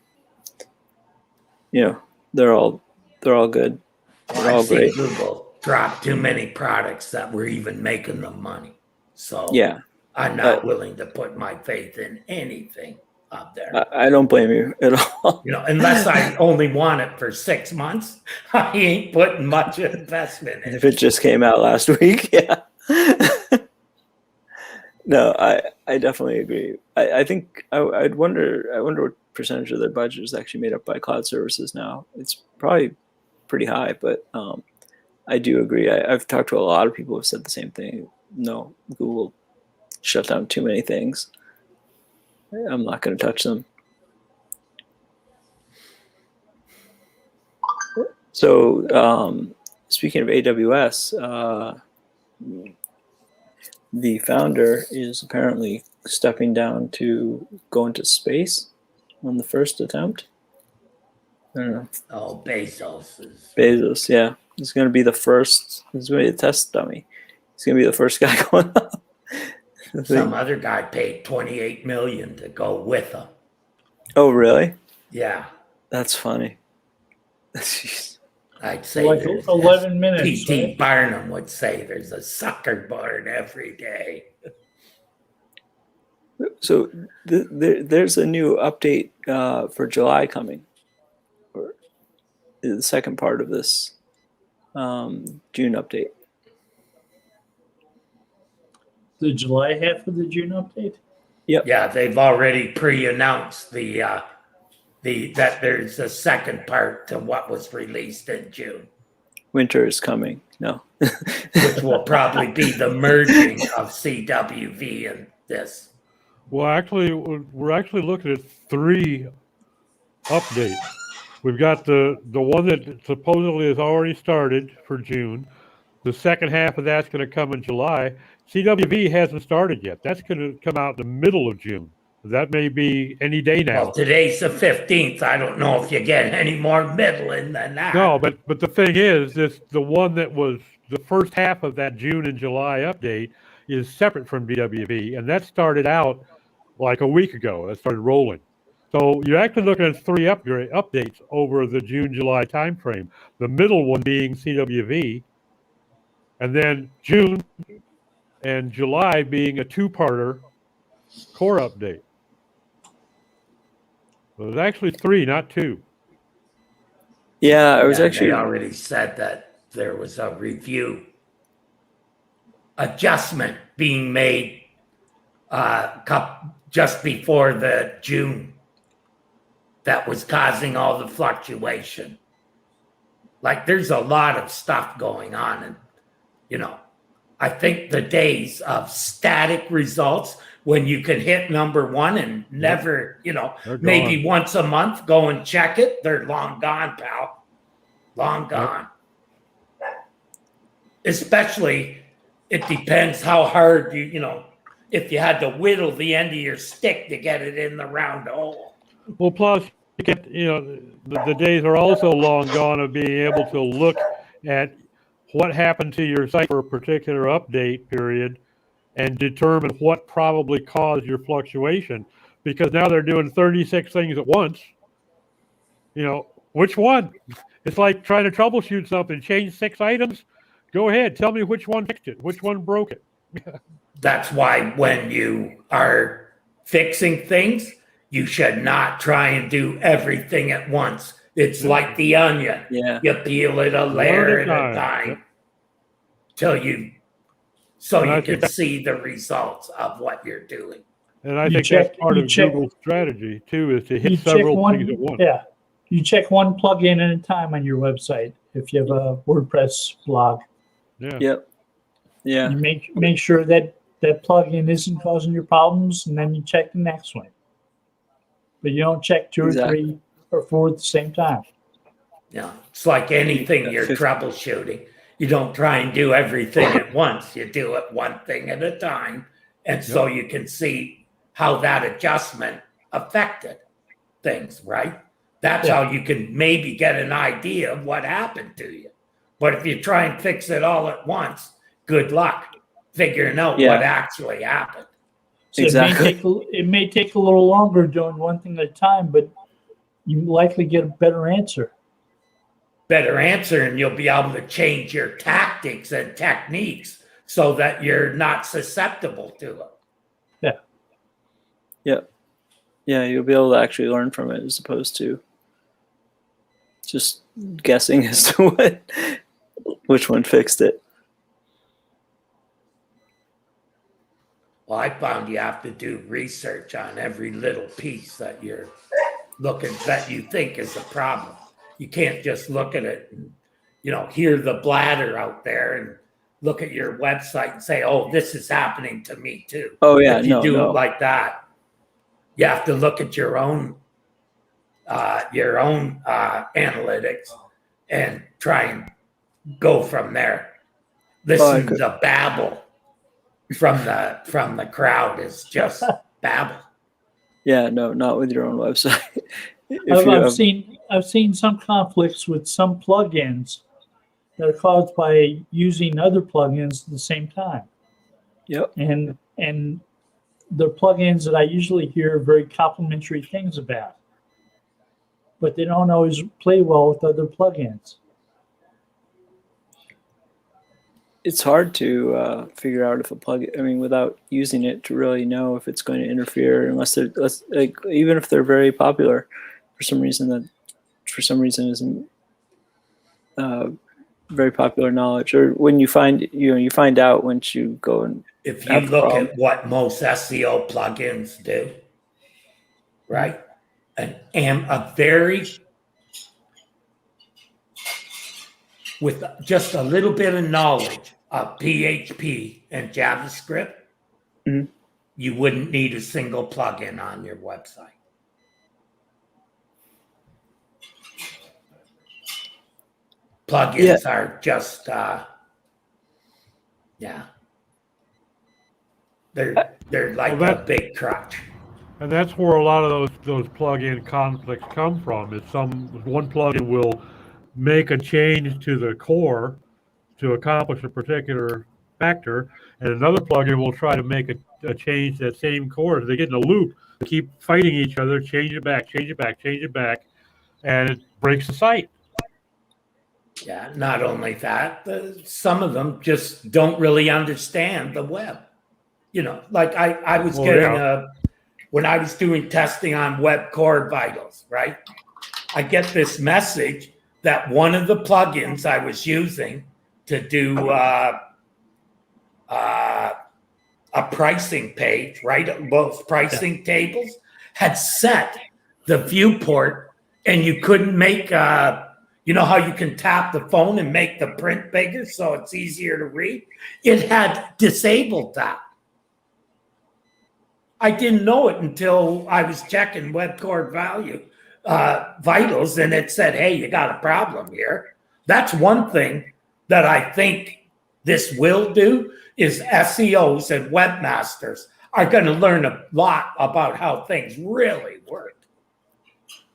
they're all good. They're all great. Google dropped too many products that were even making them money. So yeah, I'm not willing to put my faith in anything up there. I don't blame you at all. Unless I only want it for 6 months, I ain't putting much investment in it. If it just came out last week, yeah. No, I definitely agree. I think I wonder what percentage of their budget is actually made up by cloud services now. It's probably pretty high, but I do agree. I've talked to a lot of people who have said the same thing. No, Google shut down too many things. I'm not going to touch them. So speaking of AWS, the founder is apparently stepping down to go into space on the first attempt. I don't know. Oh, Bezos, yeah. He's going to be the first. He's going to be a test dummy. He's going to be the first guy going up. Some other guy paid $28 million to go with him. Oh, really? Yeah. That's funny. I'd say like 11 minutes. P.T. Right? Barnum would say there's a sucker born every day. So there's a new update for July coming. Or the second part of this June update. The July half of the June update? Yep. Yeah, they've already pre-announced that there's a second part to what was released in June. Winter is coming. No. Which will probably be the merging of CWV and this. Well, actually, we're actually looking at 3 updates. We've got the one that supposedly has already started for June. The second half of that's going to come in July. CWV hasn't started yet. That's going to come out in the middle of June. That may be any day now. Well, today's the 15th. I don't know if you get any more middling than that. No, but the thing is, the one that was the first half of that June and July update is separate from CWV, and that started out like a week ago. That started rolling. So you're actually looking at 3 updates over the June-July timeframe. The middle one being CWV, and then June and July being a 2-parter core update. So there's actually 3, not 2. Yeah, I was actually. They already said that there was a review adjustment being made just before the June that was causing all the fluctuation. Like there's a lot of stuff going on, and I think the days of static results when you can hit number 1 and never, maybe once a month go and check it, they're long gone, pal. Long gone. Especially, it depends how hard if you had to whittle the end of your stick to get it in the round hole. Well, plus, you get, the days are also long gone of being able to look at what happened to your site for a particular update period and determine what probably caused your fluctuation. Because now they're doing 36 things at once. Which one? It's like trying to troubleshoot something, change 6 items. Go ahead. Tell me which one fixed it, which one broke it. That's why when you are fixing things, you should not try and do everything at once. It's like the onion. Yeah. You peel it a layer at a Yep. time till so And I you can think- see the results of what you're doing. And I You think check- that's part you of check- Google's strategy too, is to hit You check several one, things at once. yeah. You check one plugin at a time on your website. If you have a WordPress blog, Yeah. Yep. Yeah. you make sure that that plugin isn't causing your problems, and then you check the next one. But you don't check 2 Exactly. or 3 or 4 at the same time. It's like anything you're 50. troubleshooting. You don't try and do everything at once. You do it one thing at a time. And so you can see how that adjustment affected things, right? That's how you can maybe get an idea of what happened to you. But if you try and fix it all at once, good luck figuring out Yeah. what actually happened. So Exactly. it may take a little longer doing one thing at a time, but you likely get a better answer. Better answer, and you'll be able to change your tactics and techniques so that you're not susceptible to it. Yeah, you'll be able to actually learn from it as opposed to just guessing as to which one fixed it. Well, I found you have to do research on every little piece that you're looking that you think is a problem. You can't just look at it and, hear the bladder out there and look at your website and say, "Oh, this is happening to me too." Oh yeah, If you no, do no. it like that, you have to look at your own analytics and try and go from there. Listen to the babble from the crowd is just babble. Yeah, no, not with your own website. If I've seen some conflicts with some plugins that are caused by using other plugins at the same time. Yep. And the plugins that I usually hear very complimentary things about, but they don't always play well with other plugins. It's hard to figure out if a plugin, without using it to really know if it's going to interfere, unless even if they're very popular, for some reason isn't very popular knowledge. Or when you find out once you go and If you look at what most SEO plugins do, right? With just a little bit of knowledge of PHP and JavaScript, Mhm. you wouldn't need a single plugin on your website. Plugins are just, they're like Well, a big crutch. And that's where a lot of those plug-in conflicts come from. Is one plugin will make a change to the core to accomplish a particular factor, and another plugin will try to make a change to that same core. They get in a loop, they keep fighting each other, change it back, and it breaks the site. Yeah, not only that, some of them just don't really understand the web. Like I was when I was doing testing on Web Core Vitals, right? I get this message that one of the plugins I was using to do a pricing page, right? Both pricing tables had set the viewport, and you couldn't make you know how you can tap the phone and make the print bigger so it's easier to read? It had disabled that. I didn't know it until I was checking Web Core Vitals, and it said, "Hey, you got a problem here." That's one thing that I think this will do is SEOs and webmasters are going to learn a lot about how things really work,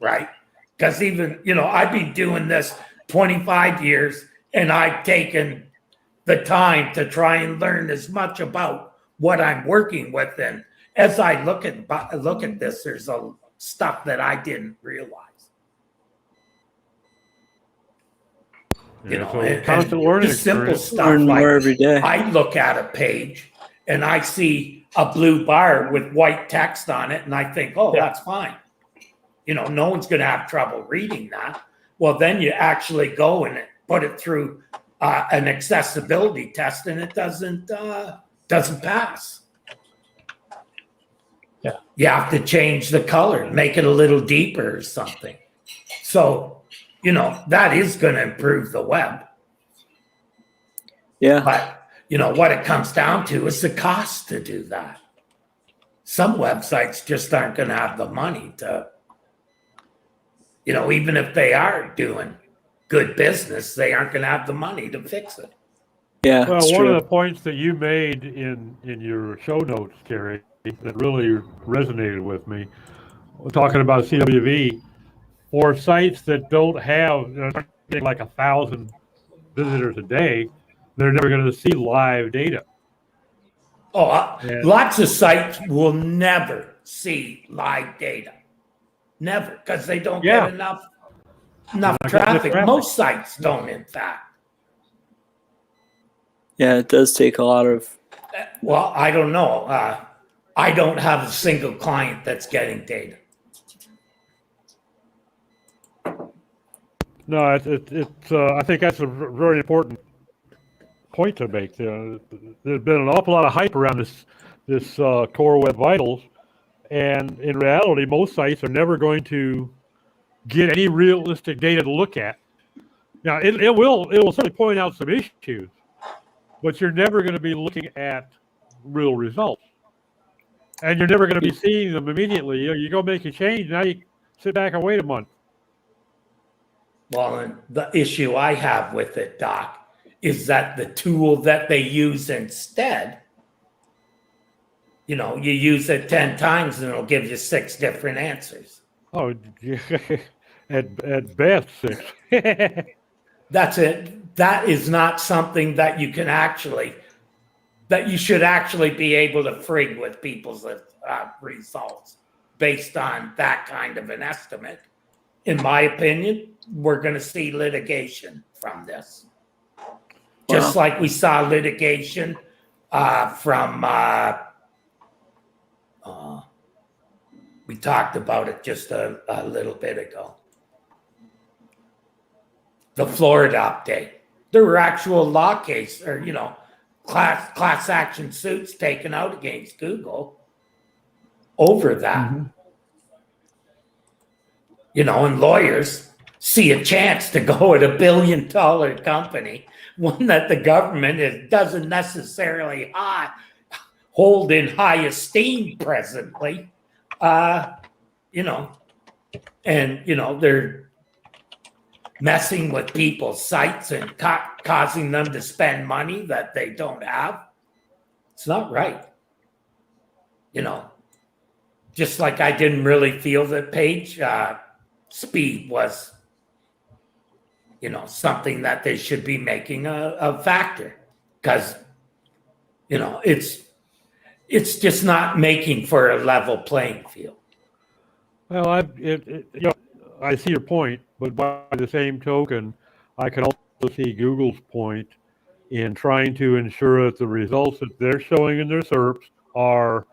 right? Because even, I've been doing this 25 years, and I've taken the time to try and learn as much about what I'm working with. And as I look at this, there's a stuff that I didn't realize. You know, so and constant learning the simple experience. stuff Learn more like every day. I look at a page and I see a blue bar with white text on it, and I think, oh, Yeah. that's fine. You know, no one's going to have trouble reading that. Well, then you actually go and put it through an accessibility test, and it doesn't pass. Yeah. You have to change the color, make it a little deeper or something. So, you know, that is going to improve the web. Yeah. But, you know, what it comes down to is the cost to do that. Some websites just aren't going to have the money to, you know, even if they are doing good business, they aren't going to have the money to fix it. Yeah. Well, it's one true. of the points that you made in your show notes, Terry, that really resonated with me, talking about CWV, for sites that don't have like 1,000 visitors a day, they're never going to see live data. Oh, And lots of sites will never see live data. Never, because they don't Yeah. get enough They're not getting the traffic. traffic. Most sites don't, in fact. Yeah, it does take a lot of. Well, I don't know. I don't have a single client that's getting data. No, it's I think that's a very important point to make. There's been an awful lot of hype around this Core Web Vitals, and in reality, most sites are never going to get any realistic data to look at. Now, it will certainly point out some issues, but you're never going to be looking at real results, and you're never going to be seeing them immediately. You go make a change, now you sit back and wait a month. Well, and the issue I have with it, Doc, is that the tool that they use instead, you know, you use it 10 times and it'll give you 6 different answers. Oh, at best 6. That's it. That is not something that you can actually, that you should actually be able to frig with people's results based on that kind of an estimate. In my opinion, we're going to see litigation from this. Just like we saw litigation from, we talked about it just a little bit ago. The Florida update. There were actual law cases, or, you know, class action suits taken out against Google over that. Mm-hmm. You know, and lawyers see a chance to go at $1 billion company, one that the government doesn't necessarily hold in high esteem presently. You know, and, you know, they're messing with people's sites and causing them to spend money that they don't have. It's not right. You know, just like I didn't really feel that page speed was, you know, something that they should be making a factor, because, you know, it's just not making for a level playing field. Well, you know, I see your point, but by the same token, I can also see Google's point in trying to ensure that the results that they're showing in their SERPs are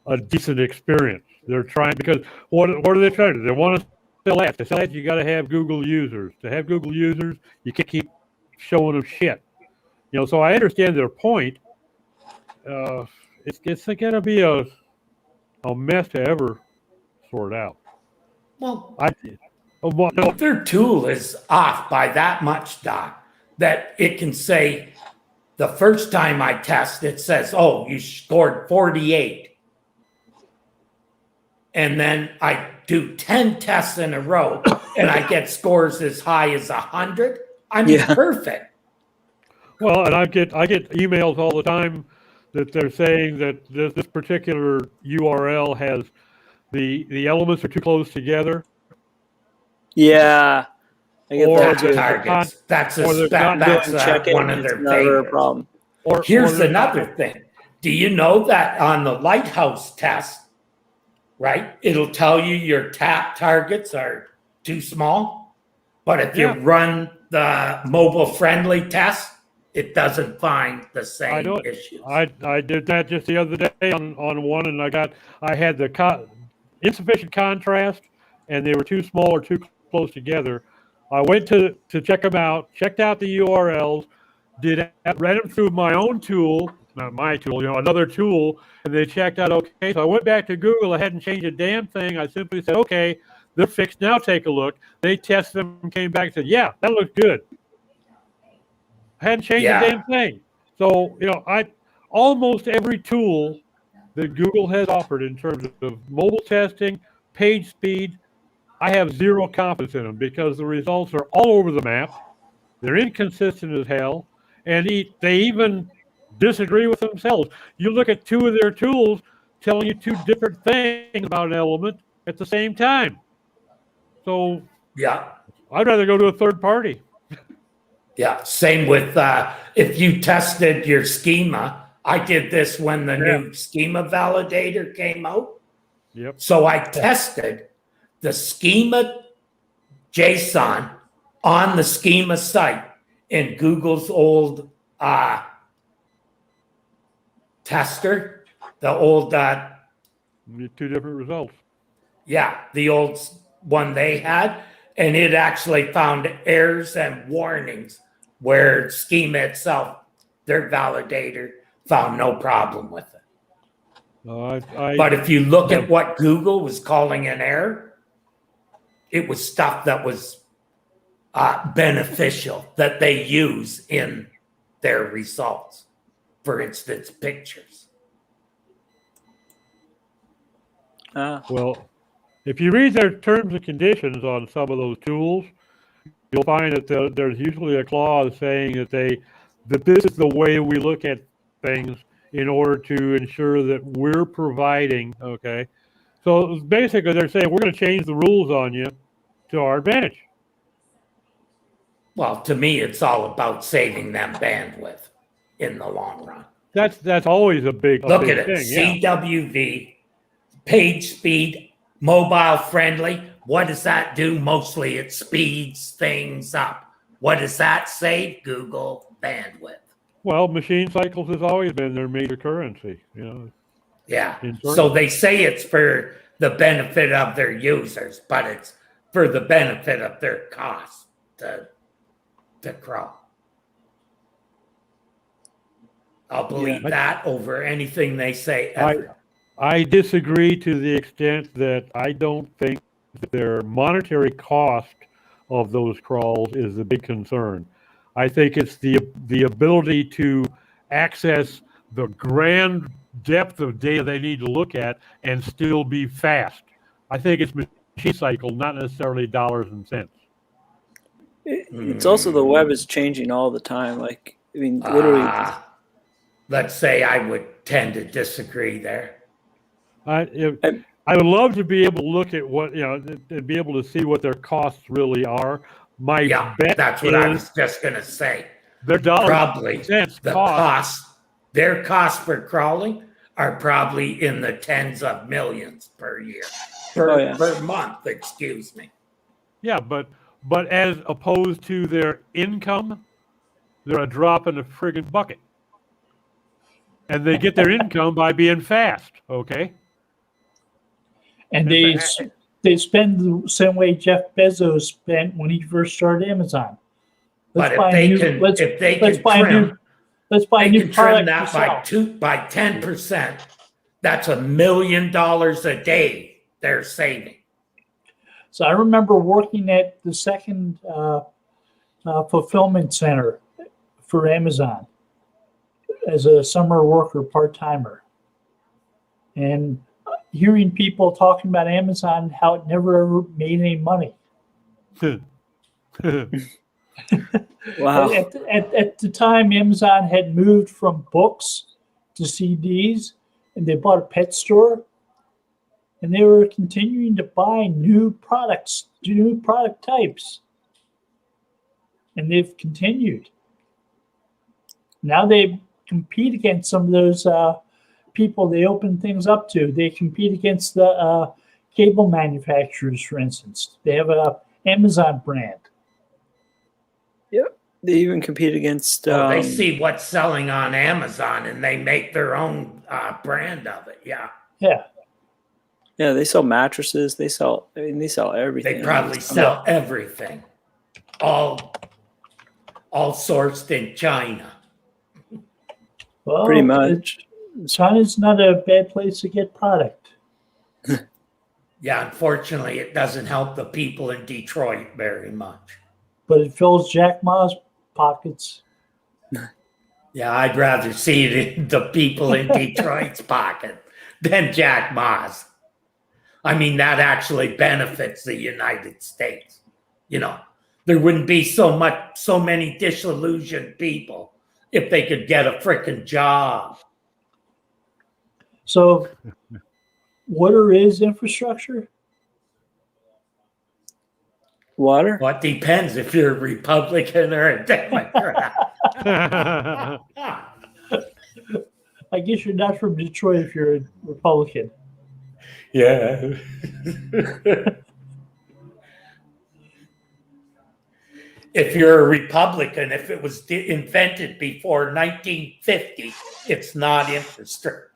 a decent experience. They're trying, because what are they trying to do? They want to sell ads. To sell ads, you got to have Google users. To have Google users, you can't keep showing them shit. You know, so I understand their point. It's going to be a mess to ever sort out. Well, No. their tool is off by that much, Doc, that it can say the first time I test, it says, oh, you scored 48. And then I do 10 tests in a row and I get scores as high as 100. I mean, perfect. Well, and I get emails all the time that they're saying that this particular URL has the elements are too close together. Yeah, I get that too. Targets. That's one of their favorite problem. Here's another thing. Do you know that on the Lighthouse test, right, it'll tell you your tap targets are too small, but if you run the mobile friendly test, it doesn't find the same know issues. I did that just the other day on one, and I had the insufficient contrast, and they were too small or too close together. I went to check them out, checked out the URLs, read them through my own tool, not my tool, another tool, and they checked out okay. So I went back to Google. I hadn't changed a damn thing. I simply said, okay, they're fixed. Now take a look. They tested them, came back and said, yeah, that looks good. I hadn't changed a damn thing. So, almost every tool that Google has offered in terms of mobile testing, page speed, I have zero confidence in them because the results are all over the map. They're inconsistent as hell, and they even disagree with themselves. You look at two of their tools telling you two different things about an element at the same time. So Yeah. I'd rather go to a third party. Yeah. Same with if you tested your schema. I did this when the new schema validator came out. Yep. So I tested the schema JSON on the schema site in Google's old tester, the old Two different results. yeah, the old one they had, and it actually found errors and warnings where schema itself, their validator, found no problem with it. But if you look at what Google was calling an error, it was stuff that was beneficial that they use in their results. For instance, pictures. Well, if you read their terms and conditions on some of those tools, you'll find that there's usually a clause saying that this is the way we look at things in order to ensure that we're providing, okay? So basically they're saying we're going to change the rules on you to our advantage. Well, to me, it's all about saving them bandwidth in the long run. That's always a big Look big at it, thing, CWV, page speed, mobile friendly. What does that do? Mostly it speeds things up. What does that save? Google bandwidth. Well, machine cycles has always been their major currency, Yeah. So they say it's for the benefit of their users, but it's for the benefit of their cost to crawl. I'll believe that over anything they say ever. I disagree to the extent that I don't think that their monetary cost of those crawls is the big concern. I think it's the ability to access the grand depth of data they need to look at and still be fast. I think it's machine cycle, not necessarily dollars and cents. It's also the web is changing all the time. Like, I mean, literally. Let's say I would tend to disagree there. I would love to be able to look at what, and be able to see what their costs really are. My bet that's what I was just going to say. Their dollars probably their costs for crawling are probably in the tens of millions per year, per month, excuse me. Yeah, but as opposed to their income, they're a drop in a friggin' bucket. And they get their income by being fast, okay? And they spend the same way Jeff Bezos spent when he first started Amazon. Let's buy a new product by 10%. That's $1 million a day they're saving. So I remember working at the second fulfillment center for Amazon as a summer worker, part-timer, and hearing people talking about Amazon, how it never ever made any money. Wow. At the time, Amazon had moved from books to CDs, and they bought a pet store, and they were continuing to buy new products, new product types, and they've continued. Now they compete against some of those people they open things up to. They compete against the cable manufacturers, for instance. They have a Amazon brand. Yep. They even compete against. They see what's selling on Amazon and they make their own brand of it. Yeah. Yeah. Yeah, they sell mattresses. They sell. I mean, they sell everything. They probably sell everything. All sourced in China. Well, Pretty much. China's not a bad place to get product. Yeah, unfortunately, it doesn't help the people in Detroit very much. But it fills Jack Ma's pockets. Yeah, I'd rather see it in the people in Detroit's pocket than Jack Ma's. I mean, that actually benefits the United States. You know, there wouldn't be so many disillusioned people if they could get a freaking job. So, water is infrastructure? Water? Well, it depends if you're a Republican or a Democrat. I guess you're not from Detroit if you're a Republican. Yeah. If you're a Republican, if it was invented before 1950, it's not infrastructure.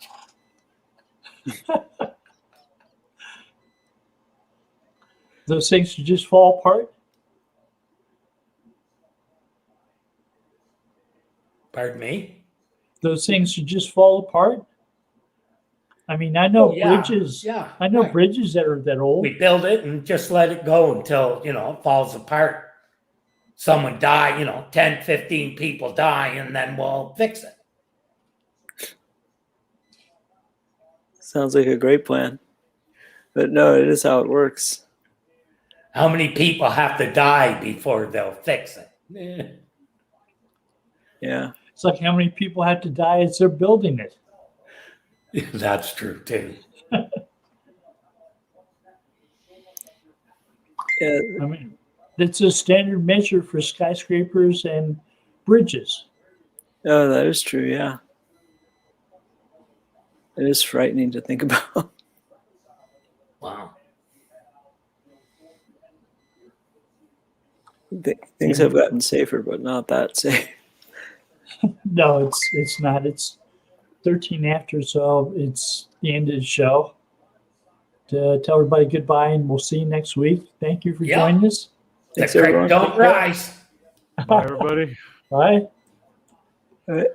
Those things should just fall apart. Pardon me? Those things should just fall apart. I mean, I know bridges. Yeah. I know right. bridges that are that old. We build it and just let it go until, it falls apart. Someone die, 10, 15 people die, and then we'll fix it. Sounds like a great plan. But no, it is how it works. How many people have to die before they'll fix it? Yeah. It's like how many people have to die as they're building it. That's true, too. Yeah. I mean, it's a standard measure for skyscrapers and bridges. Oh, that is true. Yeah. It is frightening to think about. Wow. Things have gotten safer, but not that safe. No, it's not. It's 13 after, so it's the end of the show. To tell everybody goodbye, and we'll see you next week. Thank you for joining us. The Thanks, creek everyone. don't rise. Bye, everybody. Bye. All right.